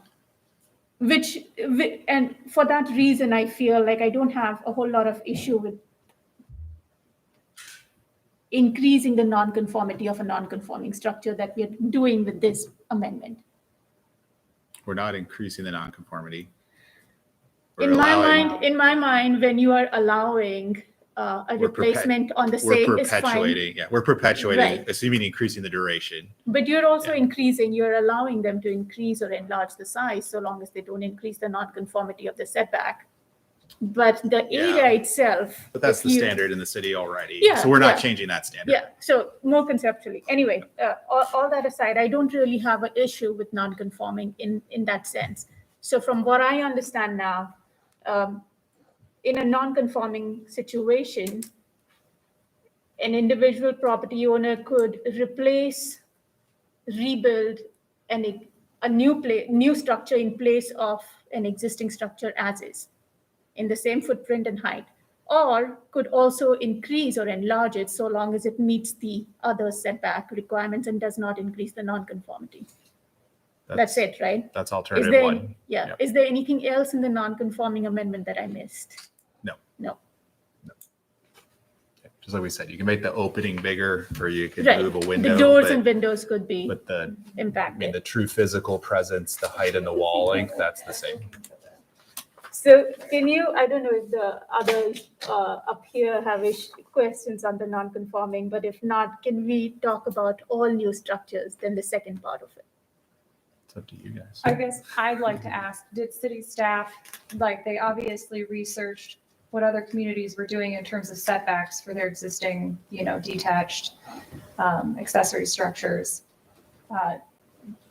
for that reason, I feel like I don't have a whole lot of issue with increasing the non-conformity of a non-conforming structure that we're doing with this amendment. We're not increasing the non-conformity. We're In allowing- my mind, when you are allowing a We're replacement on the We're same is fine. perpetuating, yeah, we're perpetuating, Right. assuming increasing the duration. But you're also Yeah. you're allowing them to increase or enlarge the size so long as they don't increase the non-conformity of the setback. But the area itself. But that's if the you- standard in the city already. Yeah, So we're not yeah. changing that standard. Yeah, so more conceptually. Anyway, all that aside, I don't really have an issue with non-conforming in that sense. So from what I understand now, in a non-conforming situation, an individual property owner could rebuild a new structure in place of an existing structure as is, in the same footprint and height, or could also increase or enlarge it so long as it meets the other setback requirements and does not increase the non-conformity. That's it, right? That's Is alternative there, one. yeah. Yep. Is there anything else in the non-conforming amendment that I missed? No. No. Just like we said, you can make the opening bigger or you can Right. move a window. The doors but- and windows could be But the impacted. true physical presence, the height and the wall length, that's the same. So can you, I don't know if the others up here have questions on the non-conforming, but if not, can we talk about all new structures, then the second part of it? It's up to you guys. I guess I'd like to ask, did city staff, they obviously researched what other communities were doing in terms of setbacks for their existing, detached accessory structures.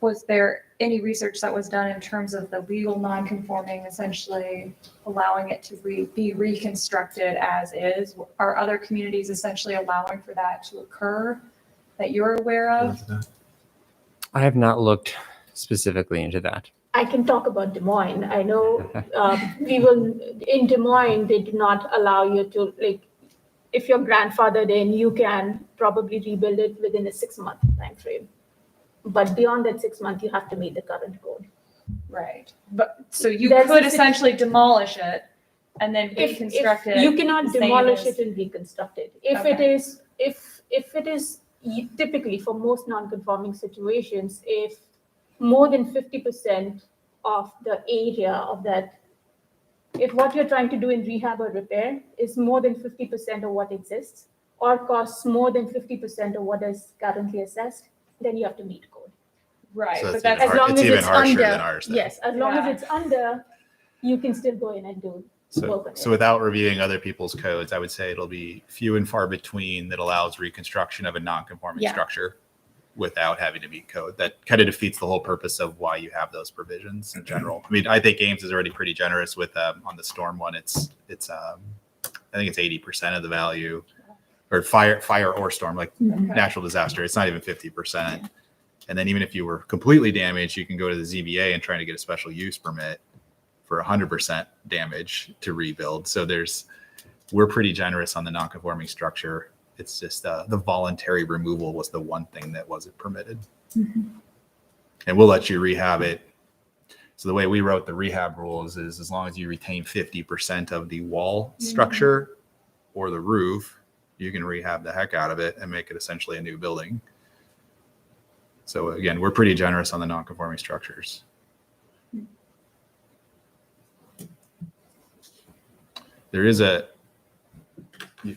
Was there any research that was done in terms of the legal non-conforming, essentially allowing it to be reconstructed as is? Are other communities essentially allowing for that to occur that you're aware of? I have not looked specifically into that. I can talk about Des Moines. I know in Des Moines, they do not allow you to, if you're grandfathered in, you can probably rebuild it within a 6-month time frame. But beyond that 6 months, you have to meet the current code. Right. But so you There's could a- essentially demolish it and then If reconstruct it. you cannot the same demolish as- it and reconstruct it. If it Okay. is, if it is typically for most non-conforming situations, if more than 50% of the area of that if what you're trying to do in rehab or repair is more than 50% of what exists or costs more than 50% of what is currently assessed, then you have to meet code. Right, So but that's that's, As long It's as even it's harsher under, than ours then. yes, as long Yeah. as it's under, you can still go in and do work on So it. without reviewing other people's codes, I would say it'll be few and far between that allows reconstruction of a non-conforming Yeah. structure without having to meet code. That kind of defeats the whole purpose of why you have those provisions in general. I mean, I think Ames is already pretty generous with on the storm one. It's I think it's 80% of the value, or fire or storm, like natural disaster. It's not even 50%. And then even if you were completely damaged, you can go to the ZBA and try to get a special use permit for 100% damage to rebuild. So we're pretty generous on the non-conforming structure. It's just the voluntary removal was the one thing that wasn't permitted. And we'll let you rehab it. So the way we wrote the rehab rules is as long as you retain 50% of the wall structure or the roof, you can rehab the heck out of it and make it essentially a new building. So again, we're pretty generous on the non-conforming structures.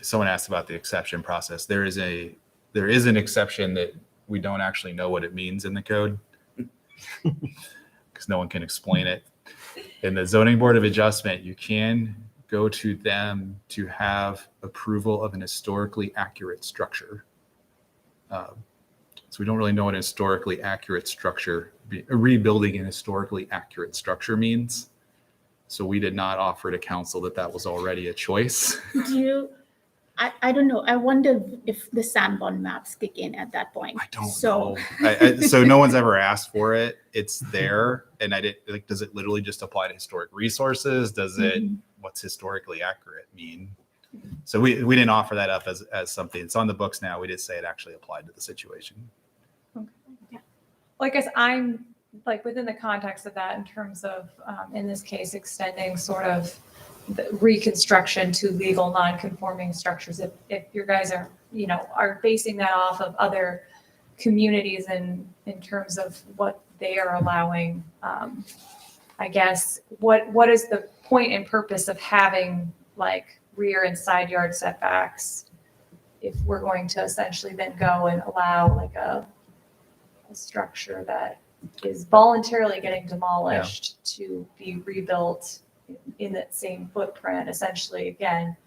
Someone asked about the exception process. There is an exception that we don't actually know what it means in the code because no one can explain it. In the zoning board of adjustment, you can go to them to have approval of an historically accurate structure. So we don't really know what a historically accurate structure, rebuilding an historically accurate structure means. So we did not offer to council that was already a choice. I don't know. I wonder if the Sanborn maps kick in at that point. I don't know. So no one's ever asked for it. It's there. And does it literally just apply to historic resources? Does it, what's historically accurate mean? So we didn't offer that up as something. It's on the books now. We did say it actually applied to the situation. well, I guess I'm like within the context of that in terms of, in this case, extending sort of the reconstruction to legal non-conforming structures. If your guys are basing that off of other communities in terms of what they are allowing, I guess, what is the point and purpose of having like rear and side yard setbacks if we're going to essentially then go and allow like a structure that is voluntarily getting demolished to be rebuilt in that same footprint, essentially, again,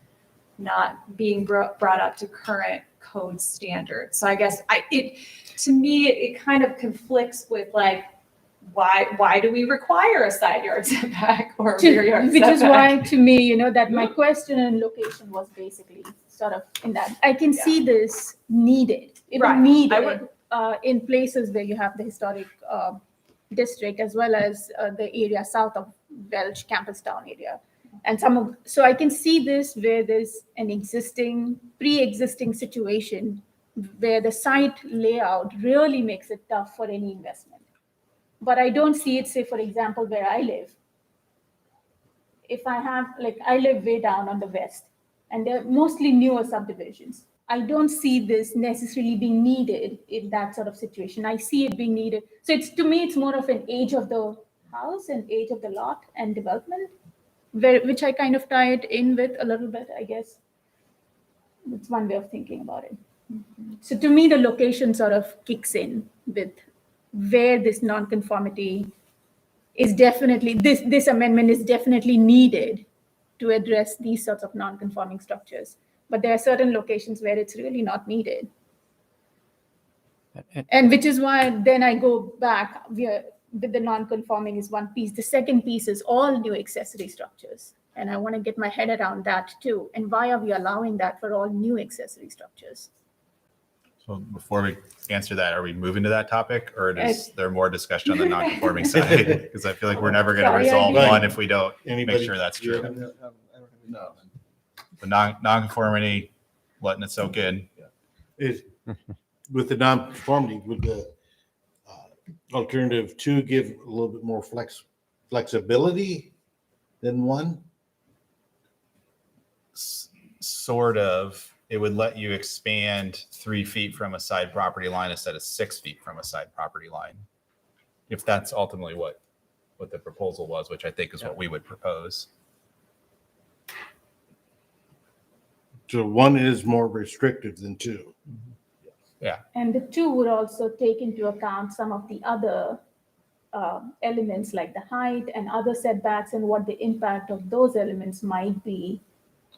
not being brought up to current code standards. So I guess to me, it kind of conflicts with like, why do we require a side yard setback or a rear yard Which setback? is why, to me, that my question and location was basically sort of in that. I can see this needed. It Right. will need I it in places where you have the historic district as well as the area south of Welch, Campbellstown area. And so I can see this where there's an pre-existing situation where the site layout really makes it tough for any investment. But I don't see it, say, for example, where I live. If I live way down on the west, and they're mostly newer subdivisions. I don't see this necessarily being needed in that sort of situation. I see it being needed. So to me, it's more of an age of the house and age of the lot and development, which I kind of tie it in with a little bit, I guess. That's one way of thinking about it. So to me, the location sort of kicks in with where this nonconformity is definitely, this amendment is definitely needed to address these sorts of non-conforming structures. But there are certain locations where it's really not needed. And which is why then I go back, with the non-conforming is one piece. The second piece is all new accessory structures. And I want to get my head around that too. And why are we allowing that for all new accessory structures? So before we answer that, are we moving to that topip, or is there more discussion on the non-conforming side? Because I feel like we're never going to Sorry, resolve Right. one if we don't make Anybody? sure that's true. No. The non-conformity, letting it soak in. Is with the non-conformity, would the alternative two give a little bit more flexibility than one? Sort of. It would let you expand 3 feet from a side property line instead of 6 feet from a side property line. If that's ultimately what the proposal was, which I think is what we would propose. So one is more restrictive than two. And the two would also take into account some of the other elements like the height and other setbacks and what the impact of those elements might be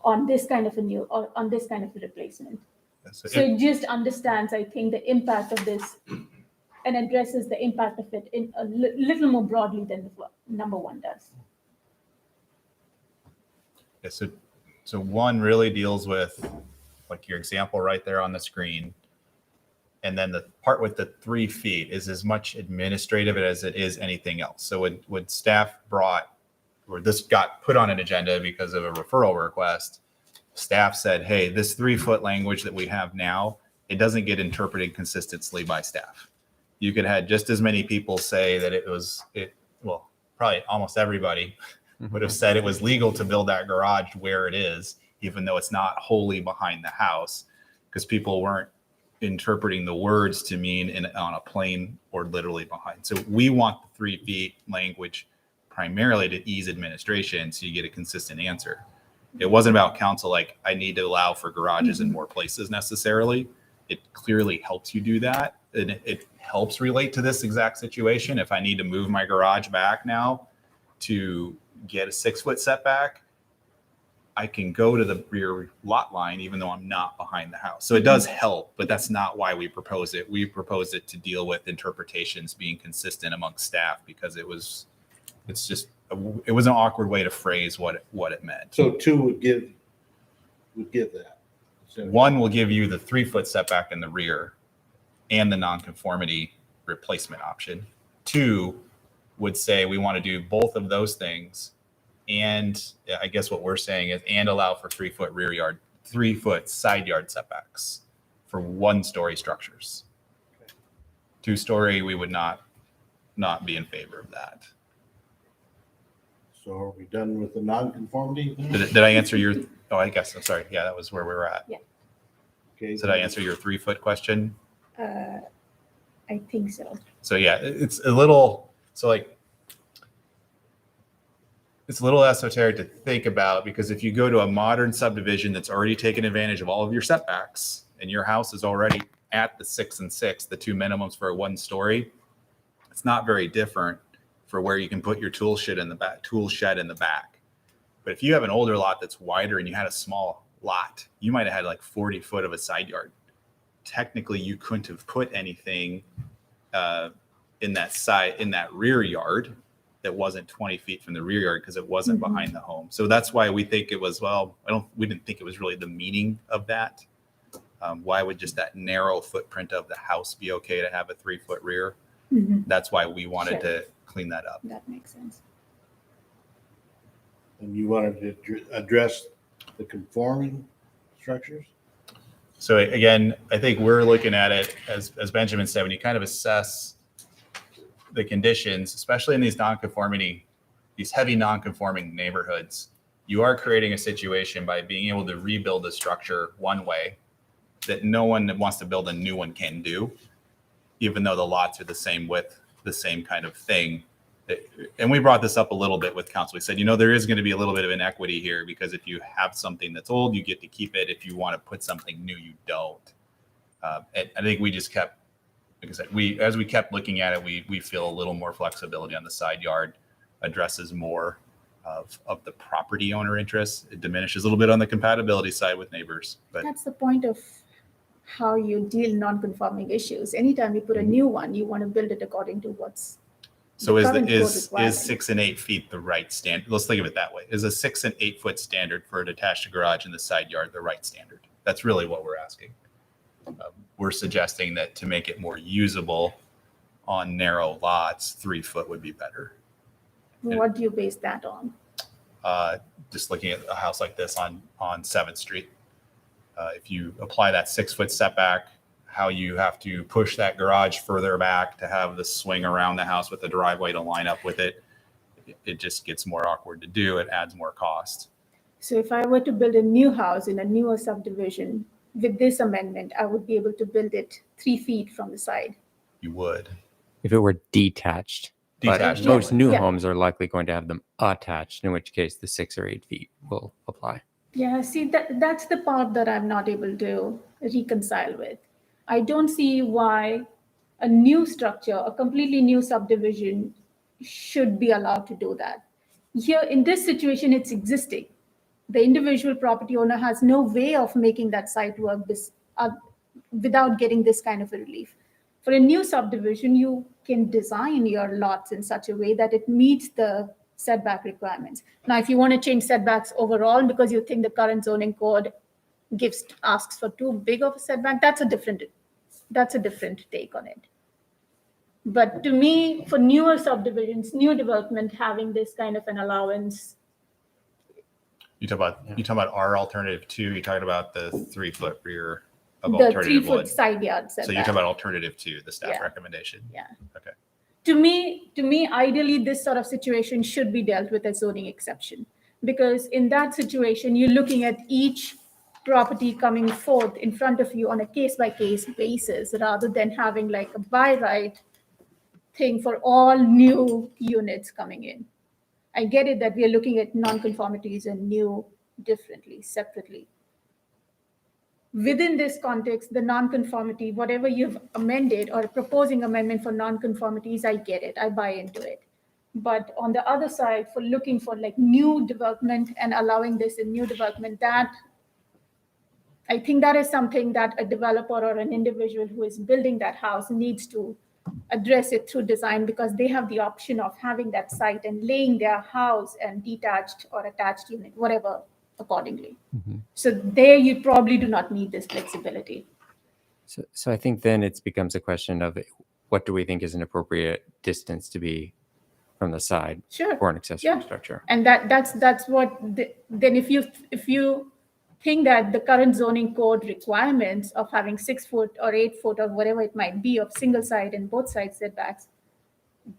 on this kind of a new, or on this kind of a replacement. So So it just understands, I think, the impact of this and addresses the impact of it in a little more broadly than the number one does. Yeah, so one really deals with like your example right there on the screen. And then the part with the 3 feet is as much administrative as it is anything else. So when staff brought, or this got put on an agenda because of a referral request, staff said, hey, this 3-foot language that we have now, it doesn't get interpreted consistently by staff. You could have just as many people say that well, probably almost everybody would have said it was legal to build that garage where it is, even though it's not wholly behind the house, because people weren't interpreting the words to mean on a plane or literally behind. So we want the 3 feet language primarily to ease administration so you get a consistent answer. It wasn't about council like, I need to allow for garages in more places necessarily. It clearly helps you do that. And it helps relate to this exact situation. If I need to move my garage back now to get a 6-foot setback, I can go to the rear lot line, even though I'm not behind the house. So it does help, but that's not why we propose it. We propose it to deal with interpretations being consistent amongst staff because it was an awkward way to phrase what it meant. So two would give that. So One will give you the 3-foot setback in the rear and the nonconformity replacement option. 2 would say we want to do both of those things. And I guess what we're saying is, and allow for 3-foot rear yard, 3-foot side yard setbacks for 1-story structures. 2-story, we would not be in favor of that. So are we done with the non-conformity? Did I answer your, oh, I guess, I'm sorry. Yeah, that was where we were at. Yeah. Okay. Did I answer your 3-foot question? I think so. So yeah, it's a little, so like, it's a little esoteric to think about because if you go to a modern subdivision that's already taken advantage of all of your setbacks and your house is already at the 6 and 6, the 2 minimums for a 1-story, it's not very different for where you can put your tool shed in the back. But if you have an older lot that's wider and you had a small lot, you might have had like 40 foot of a side yard. Technically, you couldn't have put anything in that rear yard that wasn't 20 feet from the rear yard because it wasn't behind the home. So that's why we think it was, we didn't think it was really the meaning of that. Why would just that narrow footprint of the house be okay to have a 3-foot rear? That's why we wanted to clean that up. That makes sense. And you wanted to address the conforming structures? So again, I think we're looking at it as Benjamin said, when you kind of assess the conditions, especially in these heavy non-conforming neighborhoods, you are creating a situation by being able to rebuild a structure one way that no one that wants to build a new one can do, even though the lots are the same width, the same kind of thing. And we brought this up a little bit with council. We said, there is going to be a little bit of inequity here because if you have something that's old, you get to keep it. If you want to put something new, you don't. And I think we just kept, like I said, as we kept looking at it, we feel a little more flexibility on the side yard, addresses more of the property owner interests. It diminishes a little bit on the compatibility side with neighbors. But That's the point of how you deal non-conforming issues. Anytime you put a new one, you want to build it according to what's so the current code is requirement. 6 and 8 feet the right standard? Let's think of it that way. Is a 6 and 8 foot standard for a detached garage in the side yard the right standard? That's really what we're asking. We're suggesting that to make it more usable on narrow lots, 3 foot would be better. What do you base that on? Just looking at a house like this on 7th Street. If you apply that 6-foot setback, how you have to push that garage further back to have the swing around the house with the driveway to line up with it, it just gets more awkward to do. It adds more cost. So if I were to build a new house in a newer subdivision with this amendment, I would be able to build it 3 feet from the side. You would. If it were detached. Detached. But most new Yeah. homes are likely going to have them attached, in which case the 6 or 8 feet will apply. Yeah, see, that's the part that I'm not able to reconcile with. I don't see why a new structure, a completely new subdivision should be allowed to do that. Here, in this situation, it's existing. The individual property owner has no way of making that site work without getting this kind of a relief. For a new subdivision, you can design your lots in such a way that it meets the setback requirements. Now, if you want to change setbacks overall because you think the current zoning code asks for too big of a setback, that's a different take on it. But to me, for newer subdivisions, new development, having this kind of an allowance, You talking about our alternative 2, you're talking about the 3-foot rear of the alternative 1. 3-foot side yard So you're setback. talking about alternative 2, the staff Yeah. recommendation. Yeah. Okay. To me, ideally, this sort of situation should be dealt with as zoning exception, because in that situation, you're looking at each property coming forth in front of you on a case-by-case basis, rather than having like a by right thing for all new units coming in. I get it that we are looking at non-conformities and new differently, separately. Within this context, the non-conformity, whatever you've amended or proposing amendment for non-conformities, I get it, I buy into it. But on the other side, for looking for like new development and allowing this in new development, that I think that is something that a developer or an individual who is building that house needs to address it through design, because they have the option of having that site and laying their house and detached or attached unit, whatever, accordingly. So there you probably do not need this flexibility. So I think then it becomes a question of what do we think is an appropriate distance to be from the side Sure. for an accessory Yeah. structure. And that's what, then if you think that the current zoning code requirements of having 6 foot or 8 foot or whatever it might be of single side and both side setbacks,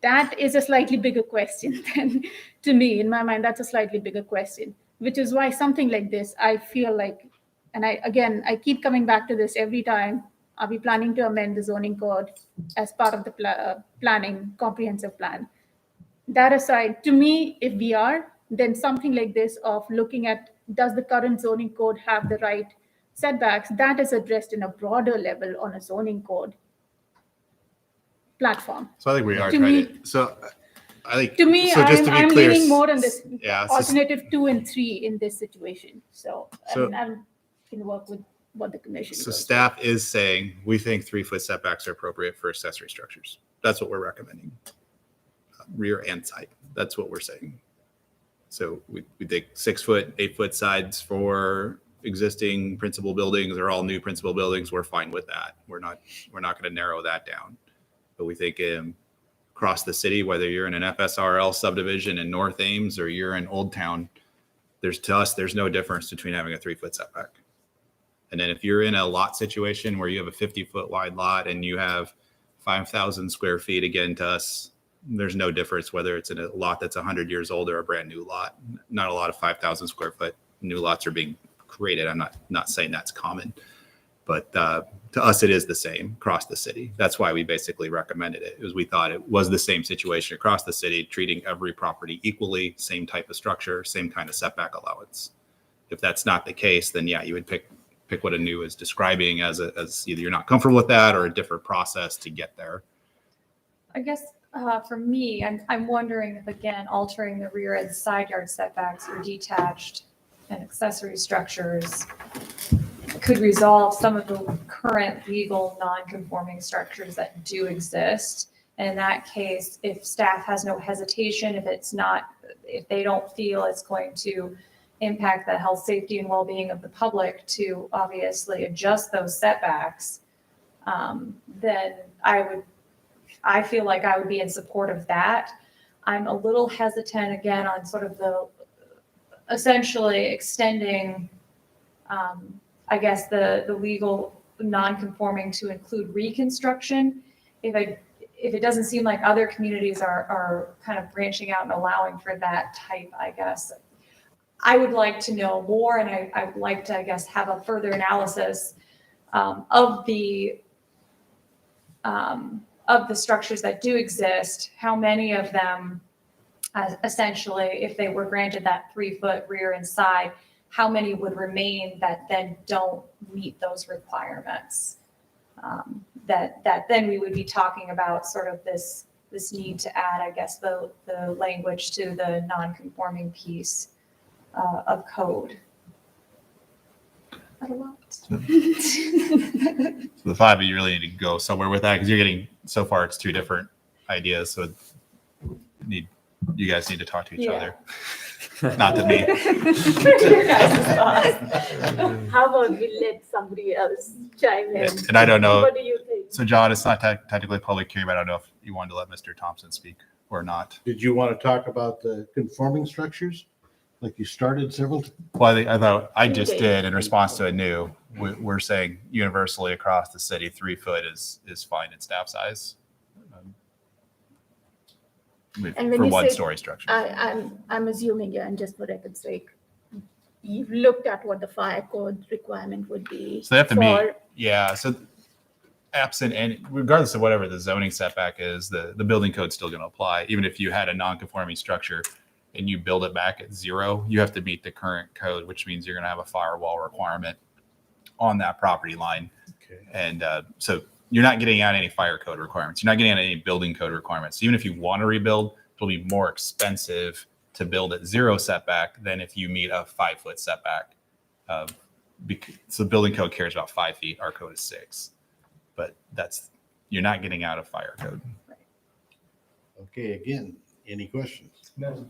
that is a slightly bigger question than, to me, in my mind, that's a slightly bigger question, which is why something like this, I feel like, and I keep coming back to this every time, are we planning to amend the zoning code as part of the planning, comprehensive plan? That aside, to me, if we are, then something like this of looking at, does the current zoning code have the right setbacks, that is addressed in a broader level on a zoning code platform. So I think we are To trying me- to, so I think. To me, so just to be I'm clear, leaning more on this yeah, so- alternative 2 and 3 in this situation. So So- I can work with what the commission So goes with. staff is saying, we think 3-foot setbacks are appropriate for accessory structures. That's what we're recommending. Rear and side. That's what we're saying. So we think 6-foot, 8-foot sides for existing principal buildings or all new principal buildings. We're fine with that. We're not going to narrow that down. But we think across the city, whether you're in an FSRL subdivision in North Ames or you're in Old Town, to us, there's no difference between having a 3-foot setback. And then if you're in a lot situation where you have a 50-foot wide lot and you have 5,000 square feet, again, to us, there's no difference whether it's in a lot that's 100 years old or a brand new lot. Not a lot of 5,000 square foot new lots are being created. I'm not saying that's common, but to us, it is the same across the city. That's why we basically recommended it, is we thought it was the same situation across the city, treating every property equally, same type of structure, same kind of setback allowance. If that's not the case, then yeah, you would pick what Anu is describing as either you're not comfortable with that or a different process to get there. I guess for me, I'm wondering if, again, altering the rear and side yard setbacks for detached and accessory structures could resolve some of the current legal non-conforming structures that do exist. And in that case, if staff has no hesitation, if they don't feel it's going to impact the health, safety, and well-being of the public to obviously adjust those setbacks, then I feel like I would be in support of that. I'm a little hesitant again on sort of the essentially extending, I guess, the legal non-conforming to include reconstruction. If it doesn't seem like other communities are kind of branching out and allowing for that type, I guess, I would like to know more, and I would like to, I guess, have a further analysis of the structures that do exist, how many of them, essentially, if they were granted that 3-foot rear and side, how many would remain that then don't meet those requirements? That then we would be talking about sort of this need to add, I guess, the language to the non-conforming piece of code. That a lot? So the 5 of you really need to go somewhere with that because you're getting, so far it's 2 different ideas. So you guys need to talk to each other. Not to me. Your guys' thoughts. How about we let somebody else chime in? And I don't know. What do you think? So John, it's not technically a public hearing, but I don't know if you wanted to let Mr. Thompson speak or not. Did you want to talk about the conforming structures? Like you started several? Well, I thought I just did in response to a new. We're saying universally across the city, 3 foot is fine in staff size. And when For you say- 1-story structure. I'm assuming, yeah, and just for record's sake, you've looked at what the fire code requirement would be. So they have to meet, for- yeah, so absent, and regardless of whatever the zoning setback is, the building code's still going to apply. Even if you had a non-conforming structure and you build it back at 0, you have to meet the current code, which means you're going to have a firewall requirement on that property line. Okay. And so you're not getting out any fire code requirements. You're not getting out any building code requirements. Even if you want to rebuild, it'll be more expensive to build at 0 setback than if you meet a 5-foot setback. So the building code cares about 5 feet. Our code is 6, but you're not getting out of fire code. Okay, again, any questions? No.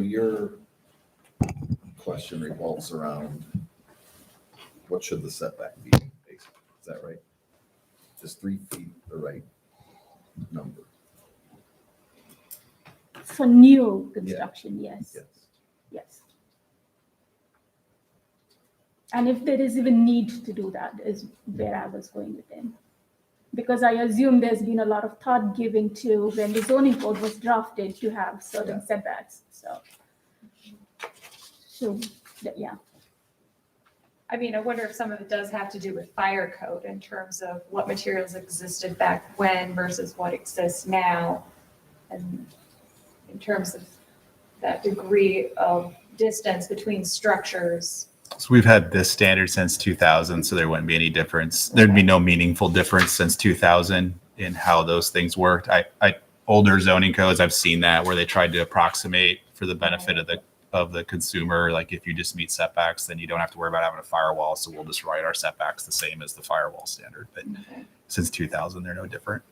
Your question revolves around what should the setback be, basically. Is that right? Is 3 feet the right number? For new construction, yes, Yes. yes. And if there is even need to do that is where I was going with them. Because I assume there's been a lot of thought given to when the zoning code was drafted to have certain setbacks, so. Yeah. I mean, I wonder if some of it does have to do with fire code in terms of what materials existed back when versus what exists now. And in terms of that degree of distance between structures. So we've had this standard since 2000, so there wouldn't be any difference. There'd be no meaningful difference since 2000 in how those things worked. Older zoning codes, I've seen that where they tried to approximate for the benefit of the consumer. Like if you just meet setbacks, then you don't have to worry about having a firewall. So we'll just write our setbacks the same as the firewall standard. But since 2000, they're no different.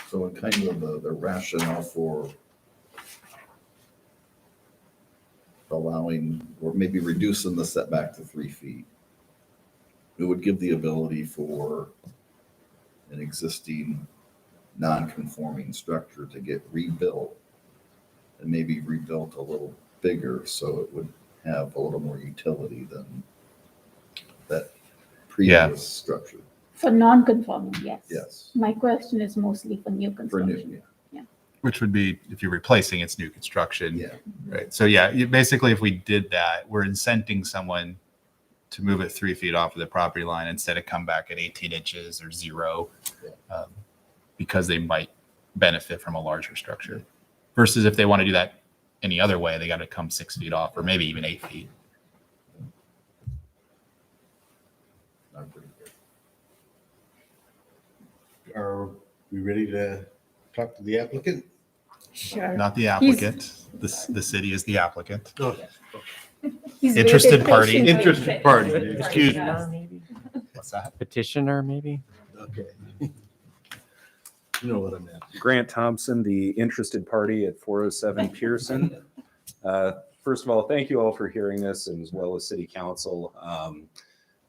So in kind of the rationale for allowing or maybe reducing the setback to 3 feet, it would give the ability for an existing non-conforming structure to get rebuilt and maybe rebuilt a little bigger so it would have a little more utility than that previous structure. For non-conforming, yes. Yes. My question is mostly for new For construction. new, Which would be if you're replacing its new construction. yeah. Right. So yeah, basically if we did that, we're incenting someone to move it 3 feet off of the property line instead of come back at 18 inches or 0, because they might benefit from a larger structure. Versus if they want to do that any other way, they got to come 6 feet off or maybe even 8 feet. Not pretty good. Are we ready to talk to the applicant? Sure. Not the applicant. The city is the applicant. Oh, He's Interested waited party. patiently. Interested party, excuse me. What's that? Petitioner, maybe? Okay. You know what I meant. Grant Thompson, the interested party at 407 Pearson. First of all, thank you all for hearing this, and as well as City Council.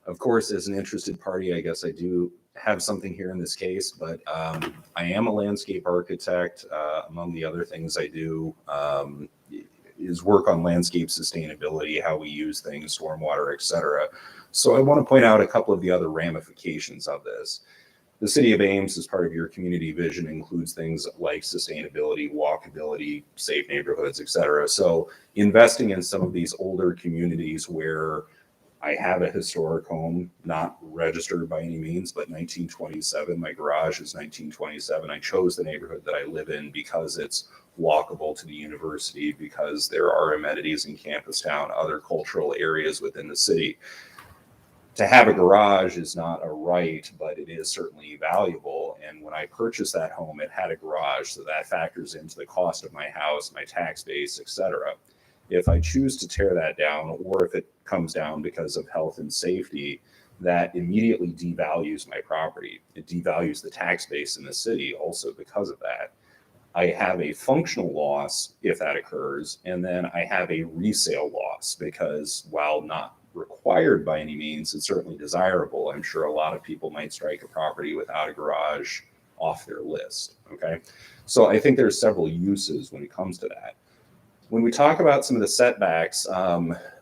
Of course, as an interested party, I guess I do have something here in this case, but I am a landscape architect. Among the other things I do is work on landscape sustainability, how we use things, stormwater, et cetera. So I want to point out a couple of the other ramifications of this. The City of Ames, as part of your community vision, includes things like sustainability, walkability, safe neighborhoods, et cetera. So investing in some of these older communities where I have a historic home, not registered by any means, but 1927. My garage is 1927. I chose the neighborhood that I live in because it's walkable to the university, because there are amenities in Campus Town, other cultural areas within the city. To have a garage is not a right, but it is certainly valuable. And when I purchased that home, it had a garage, so that factors into the cost of my house, my tax base, etc. If I choose to tear that down, or if it comes down because of health and safety, that immediately devalues my property. It devalues the tax base in the city also because of that. I have a functional loss if that occurs, and then I have a resale loss because while not required by any means, it's certainly desirable. I'm sure a lot of people might strike a property without a garage off their list. Okay. So I think there's several uses when it comes to that. When we talk about some of the setbacks,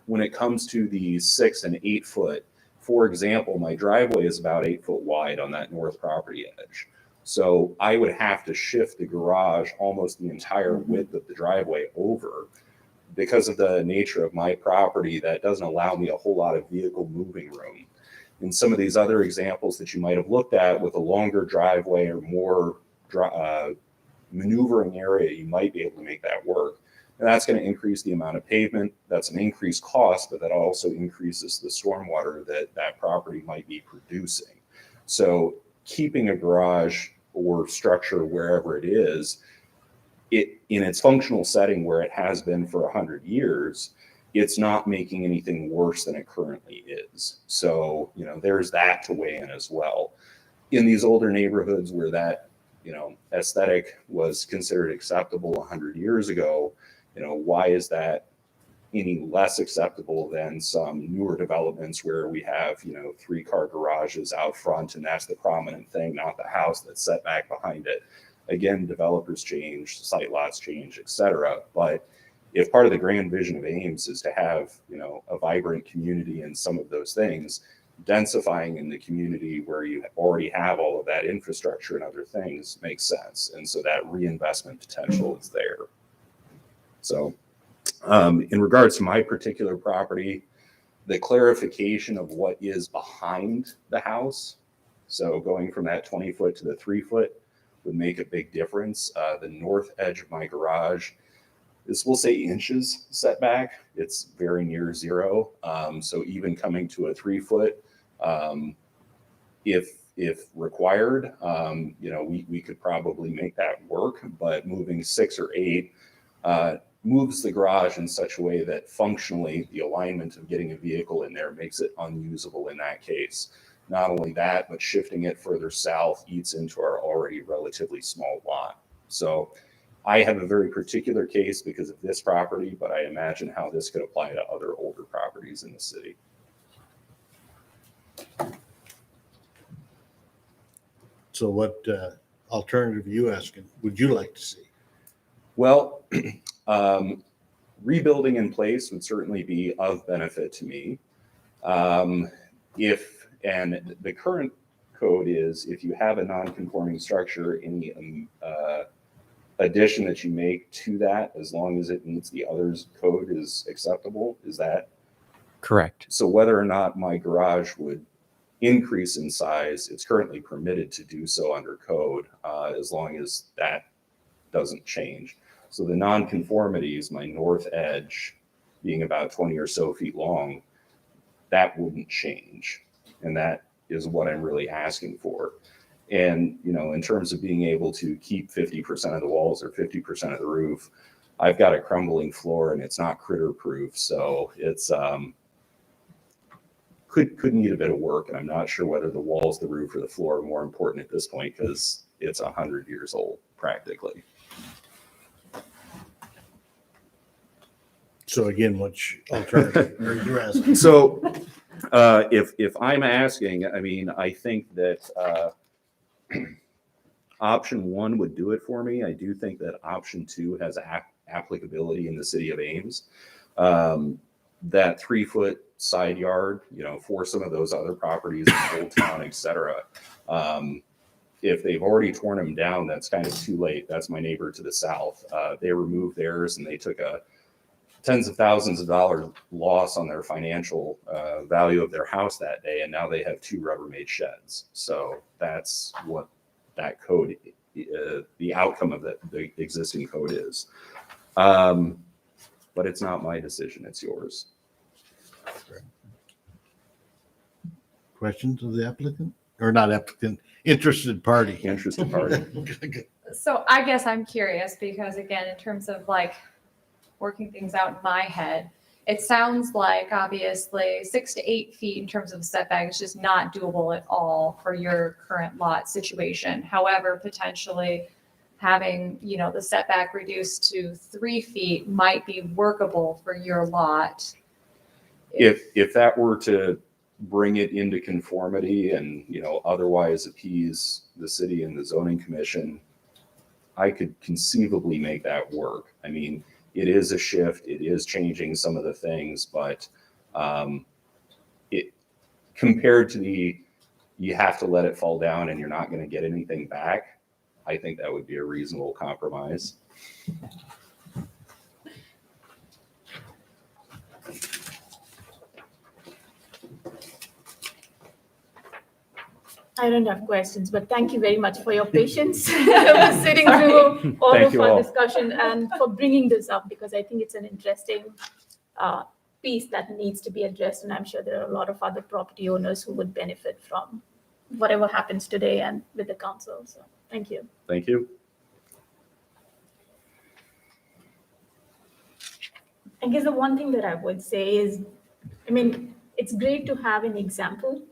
when it comes to the 6 and 8 foot, for example, my driveway is about 8 foot wide on that north property edge. So I would have to shift the garage almost the entire width of the driveway over. Because of the nature of my property, that doesn't allow me a whole lot of vehicle moving room. In some of these other examples that you might have looked at with a longer driveway or more maneuvering area, you might be able to make that work. And that's going to increase the amount of pavement. That's an increased cost, but that also increases the stormwater that that property might be producing. So keeping a garage or structure wherever it is, it in its functional setting where it has been for 100 years, it's not making anything worse than it currently is. So, you know, there's that to weigh in as well. In these older neighborhoods where that, you know, aesthetic was considered acceptable 100 years ago, you know, why is that any less acceptable than some newer developments where we have, you know, 3-car garages out front and that's the prominent thing, not the house that's set back behind it. Again, developers change, site lots change, etc. But if part of the grand vision of Ames is to have, you know, a vibrant community and some of those things, densifying in the community where you already have all of that infrastructure and other things makes sense. And so that reinvestment potential is there. So in regards to my particular property, the clarification of what is behind the house, so going from that 20 foot to the 3 foot, would make a big difference. The north edge of my garage is, we'll say, inches setback. It's very near 0. So even coming to a 3 foot, if required, you know, we could probably make that work. But moving 6 or 8 moves the garage in such a way that functionally the alignment of getting a vehicle in there makes it unusable in that case. Not only that, but shifting it further south eats into our already relatively small lot. So I have a very particular case because of this property, but I imagine how this could apply to other older properties in the city. So what alternative are you asking, would you like to see? Well, rebuilding in place would certainly be of benefit to me. And the current code is if you have a non-conforming structure, any addition that you make to that, as long as it meets the others code, is acceptable. Is that Correct. so? Whether or not my garage would increase in size, it's currently permitted to do so under code, as long as that doesn't change. So the non-conformities, my north edge being about 20 or so feet long, that wouldn't change. And that is what I'm really asking for. And, you know, in terms of being able to keep 50% of the walls or 50% of the roof, I've got a crumbling floor and it's not critter proof. So it's, could need a bit of work. And I'm not sure whether the walls, the roof, or the floor are more important at this point because it's 100 years old practically. So again, which alternative are you asking? So if I'm asking, I mean, I think that option 1 would do it for me. I do think that option 2 has applicability in the city of Ames. That 3 foot side yard, you know, for some of those other properties in Old Town, et cetera. If they've already torn them down, that's kind of too late. That's my neighbor to the south. They removed theirs and they took a tens of thousands of dollars loss on their financial value of their house that day, and now they have 2 Rubbermaid sheds. So that's what that code, the outcome of the existing code is. But it's not my decision, it's yours. Questions of the applicant, or not applicant, interested party? Interested party. So I guess I'm curious because again, in terms of like working things out in my head, it sounds like obviously 6 to 8 feet in terms of setback is just not doable at all for your current lot situation. However, potentially having, you know, the setback reduced to 3 feet might be workable for your lot. If that were to bring it into conformity and, you know, otherwise appease the city and the zoning commission, I could conceivably make that work. I mean, it is a shift, it is changing some of the things, but it compared to you have to let it fall down and you're not going to get anything back, I think that would be a reasonable compromise. I don't have questions, but thank you very much for your patience for sitting through all Thank of you our all. discussion and for bringing this up, because I think it's an interesting piece that needs to be addressed. And I'm sure there are a lot of other property owners who would benefit from whatever happens today and with the council. So thank you. Thank you. I guess the one thing that I would say is, I mean, it's great to have an example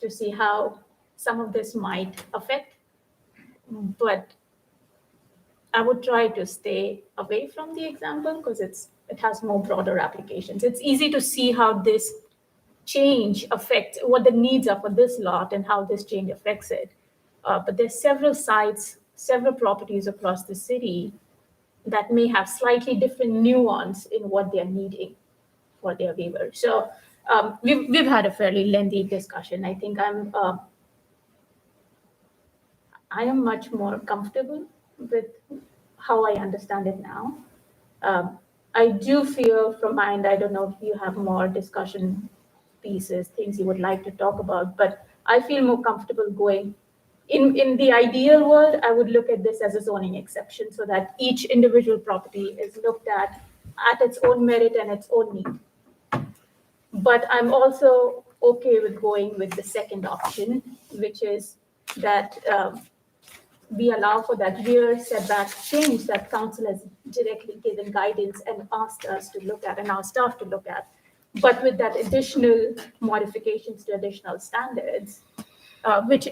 to see how some of this might affect, but I would try to stay away from the example because it has more broader applications. It's easy to see how this change affects what the needs are for this lot and how this change affects it. But there's several sites, several properties across the city that may have slightly different nuance in what they're needing for their waiver. So we've had a fairly lengthy discussion. I think I am much more comfortable with how I understand it now. I do feel from my end, I don't know if you have more discussion pieces, things you would like to talk about, but I feel more comfortable going. In the ideal world, I would look at this as a zoning exception so that each individual property is looked at its own merit and its own need. But I'm also okay with going with the second option, which is that we allow for that rear setback change that council has directly given guidance and asked us to look at and our staff to look at. But with that additional modifications to additional standards, which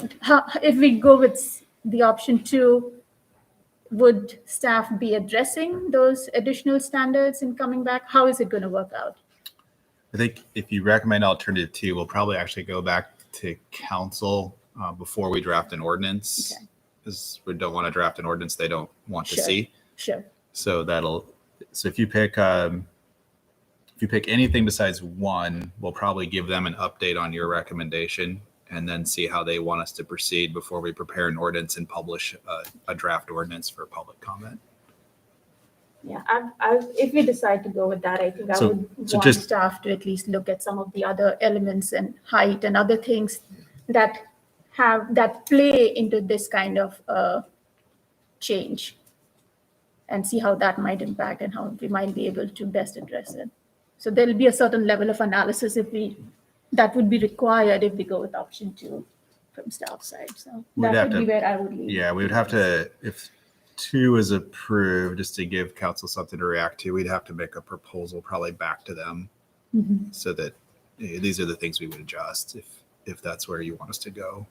if we go with the option 2, would staff be addressing those additional standards and coming back? How is it going to work out? I think if you recommend alternative 2, we'll probably actually go back to council before we draft an ordinance. Okay. Because we don't want to draft an ordinance they don't want to Sure. see. Sure. So if you pick anything besides 1, we'll probably give them an update on your recommendation and then see how they want us to proceed before we prepare an ordinance and publish a draft ordinance for public comment. Yeah, if we decide to go with that, I think I So- would so want just- staff to at least look at some of the other elements and height and other things that play into this kind of change and see how that might impact and how we might be able to best address it. So there'll be a certain level of analysis that would be required if we go with option 2 from staff side. So We'd that have would be to- where I would leave. Yeah, we would have to, if 2 is approved, just to give council something to react to, we'd have to make a proposal probably back to them Mhm. so that these are the things we would adjust if that's where you want us to go.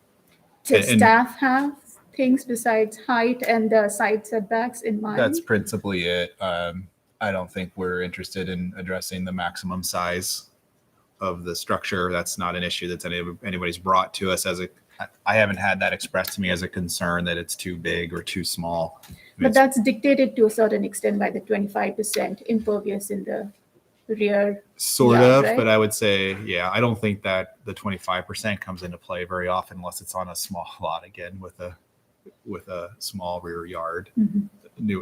Does And- staff have things besides height and the side setbacks in mind? That's principally it. I don't think we're interested in addressing the maximum size of the structure. That's not an issue that's anybody's brought to us I haven't had that expressed to me as a concern that it's too big or too small. I mean, But that's dictated to a certain extent by the 25% impervious in the rear. Sort Yeah, of, right? but I would say, yeah, I don't think that the 25% comes into play very often unless it's on a small lot again with a small rear yard. Mhm.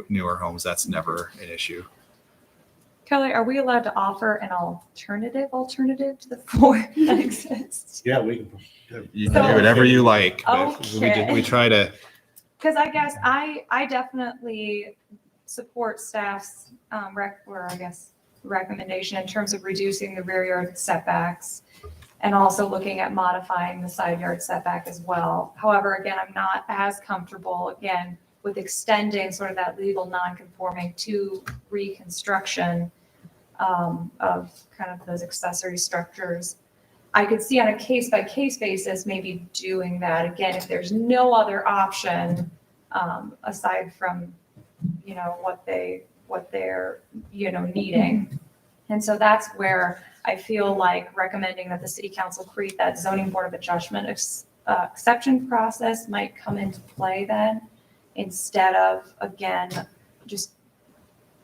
Newer homes, that's never an issue. Kelly, are we allowed to offer an alternative to the four that exists? Yeah, we You can do whatever you like. But Okay. we try to. Because I guess I definitely support staff's recommendation in terms of reducing the rear yard setbacks and also looking at modifying the side yard setback as well. However, again, I'm not as comfortable, again, with extending sort of that legal non-conforming to reconstruction of kind of those accessory structures. I could see on a case-by-case basis, maybe doing that again, if there's no other option, aside from, what they're, needing. And so that's where I feel like recommending that the city council create that zoning board of adjustment exception process might come into play then, instead of, again, just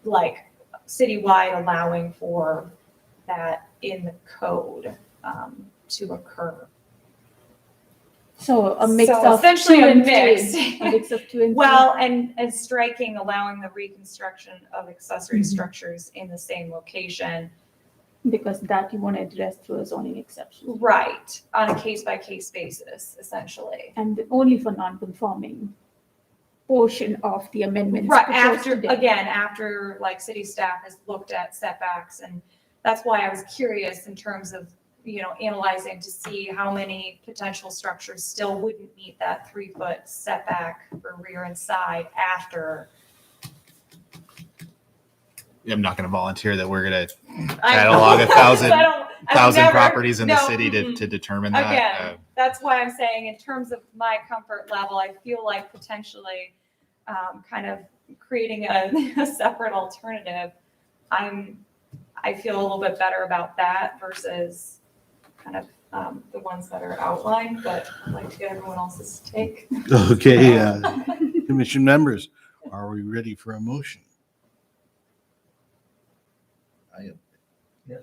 like citywide allowing for that in the code to occur. So a mix So of essentially two a and mix. three. A mix of two and Well, and striking, allowing the reconstruction of accessory structures in the same location. three, because that you want to address through a zoning exception. Right, on a case-by-case basis, essentially. And only for non-conforming portion of the amendments. Right, proposed after, today. again, after like city staff has looked at setbacks, and that's why I was curious in terms of, analyzing to see how many potential structures still wouldn't meet that 3-foot setback for rear and side after. I'm not going to volunteer that we're going to I- catalog a thousand I would thousand never- properties in the no, city mm-mm. to determine that. Again, that's why I'm saying in terms of my comfort level, I feel like potentially kind of creating a separate alternative. I feel a little bit better about that versus kind of the ones that are outlined, but I'd like to get everyone else's take. Okay, commission members, are we ready for a motion? I am. Yes.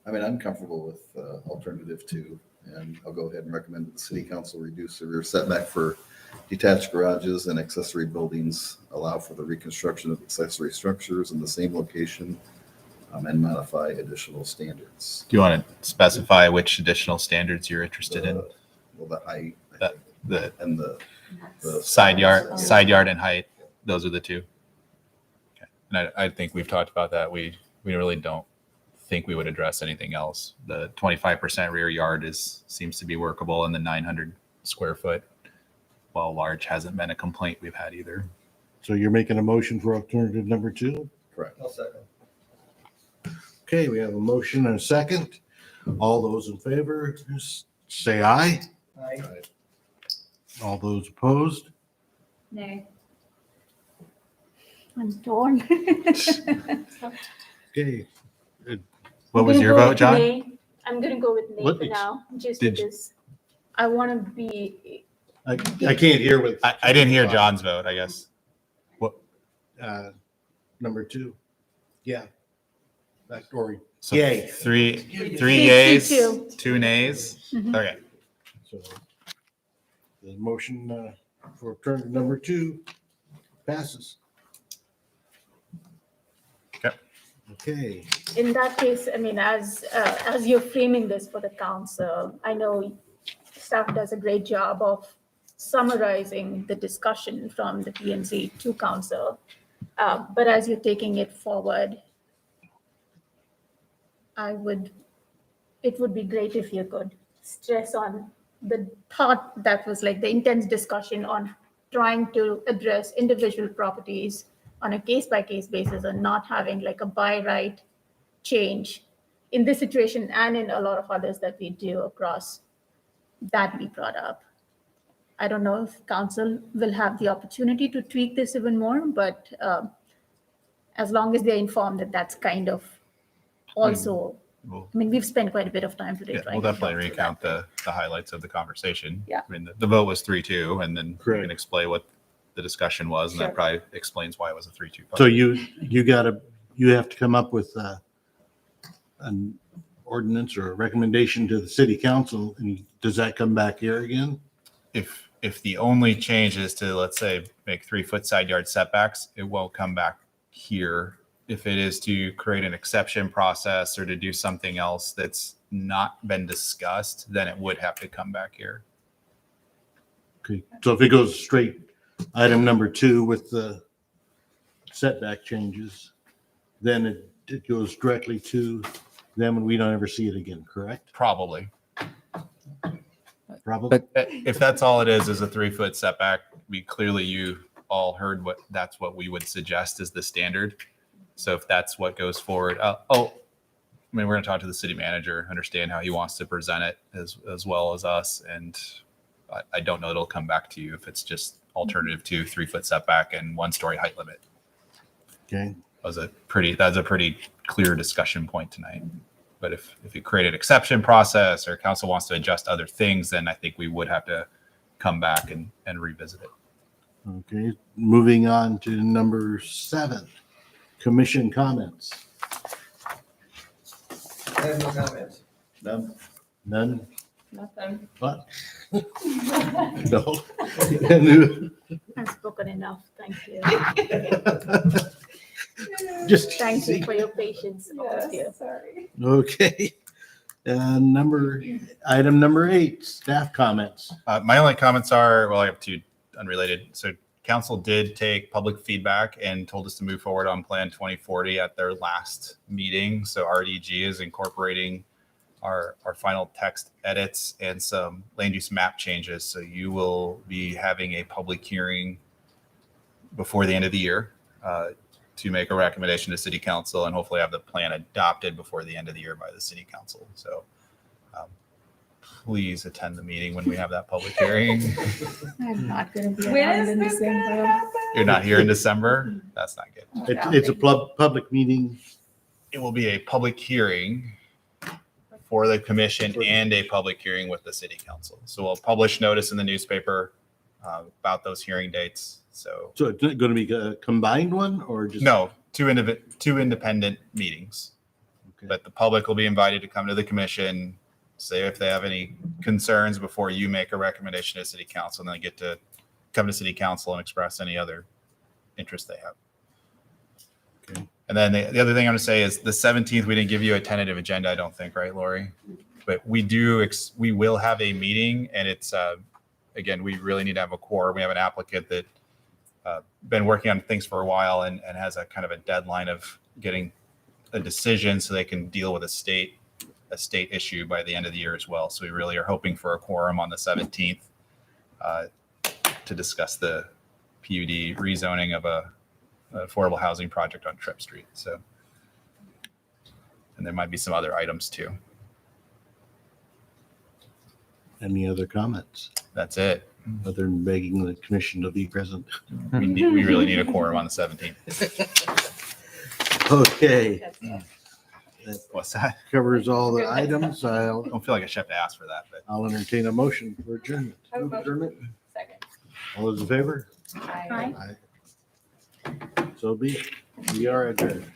I mean, I'm comfortable with alternative 2, and I'll go ahead and recommend that the city council reduce the rear setback for detached garages and accessory buildings, allow for the reconstruction of accessory structures in the same location, and modify additional standards. Do you want to specify which additional standards you're interested in? Well, the height, I That- think, The and the side yard and height, those are the two. Okay. And I think we've talked about that. We really don't think we would address anything else. The 25% rear yard seems to be workable, and the 900 square foot, while large, hasn't been a complaint we've had either. So you're making a motion for alternative number 2? Correct. I'll second. Okay, we have a motion and a second. All those in favor, say aye. Aye. All those opposed? Nay. I'm torn. Okay, What was your vote, John? I'm going to go with nay What for ex- now, just did you- because I want to be, I can't hear with I didn't hear John's vote, I guess. number 2. Yeah. That or So yay. Three Three, yays, two. 2 nays. Mhm. Okay. So the motion for alternative number 2 passes. Okay. Okay. in that case, I mean, as you're framing this for the council, I know staff does a great job of summarizing the discussion from the P&Z to council. But as you're taking it forward, it would be great if you could stress on the thought that was like the intense discussion on trying to address individual properties on a case-by-case basis and not having like a by right change in this situation and in a lot of others that we do across that we brought up. I don't know if council will have the opportunity to tweak this even more, but as long as they're informed that that's kind of also, I mean, we've spent quite a bit of time today. Yeah, trying we'll to definitely talk through recount that. the highlights of the conversation. Yeah. I mean, the vote was 3-2, and then we Correct. can explain what the discussion was, and Sure. that probably explains why it was a 3-2 vote. So you have to come up with an ordinance or a recommendation to the city council, and does that come back here again? If the only change is to, let's say, make 3-foot side yard setbacks, it won't come back here. If it is to create an exception process or to do something else that's not been discussed, then it would have to come back here. Okay, so if it goes straight, item number 2 with the setback changes, then it goes directly to them and we don't ever see it again, correct? Probably. Probably. If that's all it is a 3-foot setback, clearly you all heard that's what we would suggest is the standard. So if that's what goes forward, we're going to talk to the city manager, understand how he wants to present it as well as us. And I don't know it'll come back to you if it's just alternative to 3-foot setback and 1-story height limit. Okay. That's a pretty clear discussion point tonight. But if you create an exception process or council wants to adjust other things, then I think we would have to come back and revisit it. Okay, moving on to number 7, commission comments. I have no comments. None? None? Nothing. What? No. And, I've spoken enough. Thank you. just Thank you for your patience. All of you. Sorry. okay. Item number 8, staff comments. My only comments are, I have 2 unrelated. So council did take public feedback and told us to move forward on Plan 2040 at their last meeting. So RDG is incorporating our final text edits and some land use map changes. So you will be having a public hearing before the end of the year to make a recommendation to city council and hopefully have the plan adopted before the end of the year by the city council. So please attend the meeting when we have that public hearing. I'm not going to be When around is in this gonna December. happen? You're not here in December? That's not good. It's a public meeting. It will be a public hearing for the commission and a public hearing with the city council. So we'll publish notice in the newspaper about those hearing dates. So So it's not going to be a combined one or just? no, two independent meetings. Okay. But the public will be invited to come to the commission, say if they have any concerns before you make a recommendation to city council, and then they get to come to city council and express any other interest they have. Okay. And then the other thing I'm going to say is the 17th, we didn't give you a tentative agenda, I don't think, right, Lori? But we will have a meeting, and it's, again, we really need to have a quorum. We have an applicant that been working on things for a while and has a kind of a deadline of getting a decision so they can deal with a state issue by the end of the year as well. So we really are hoping for a quorum on the 17th to discuss the PUD rezoning of a affordable housing project on Tripp Street. So, and there might be some other items too. Any other comments That's it. other than begging the commission to be present? We really need a quorum on the 17th. Okay, What's that? covers all the items. I don't feel like I should have to ask for that, but I'll entertain a motion for adjournment. Second. All those in favor? Aye. So be it. We are adjourned.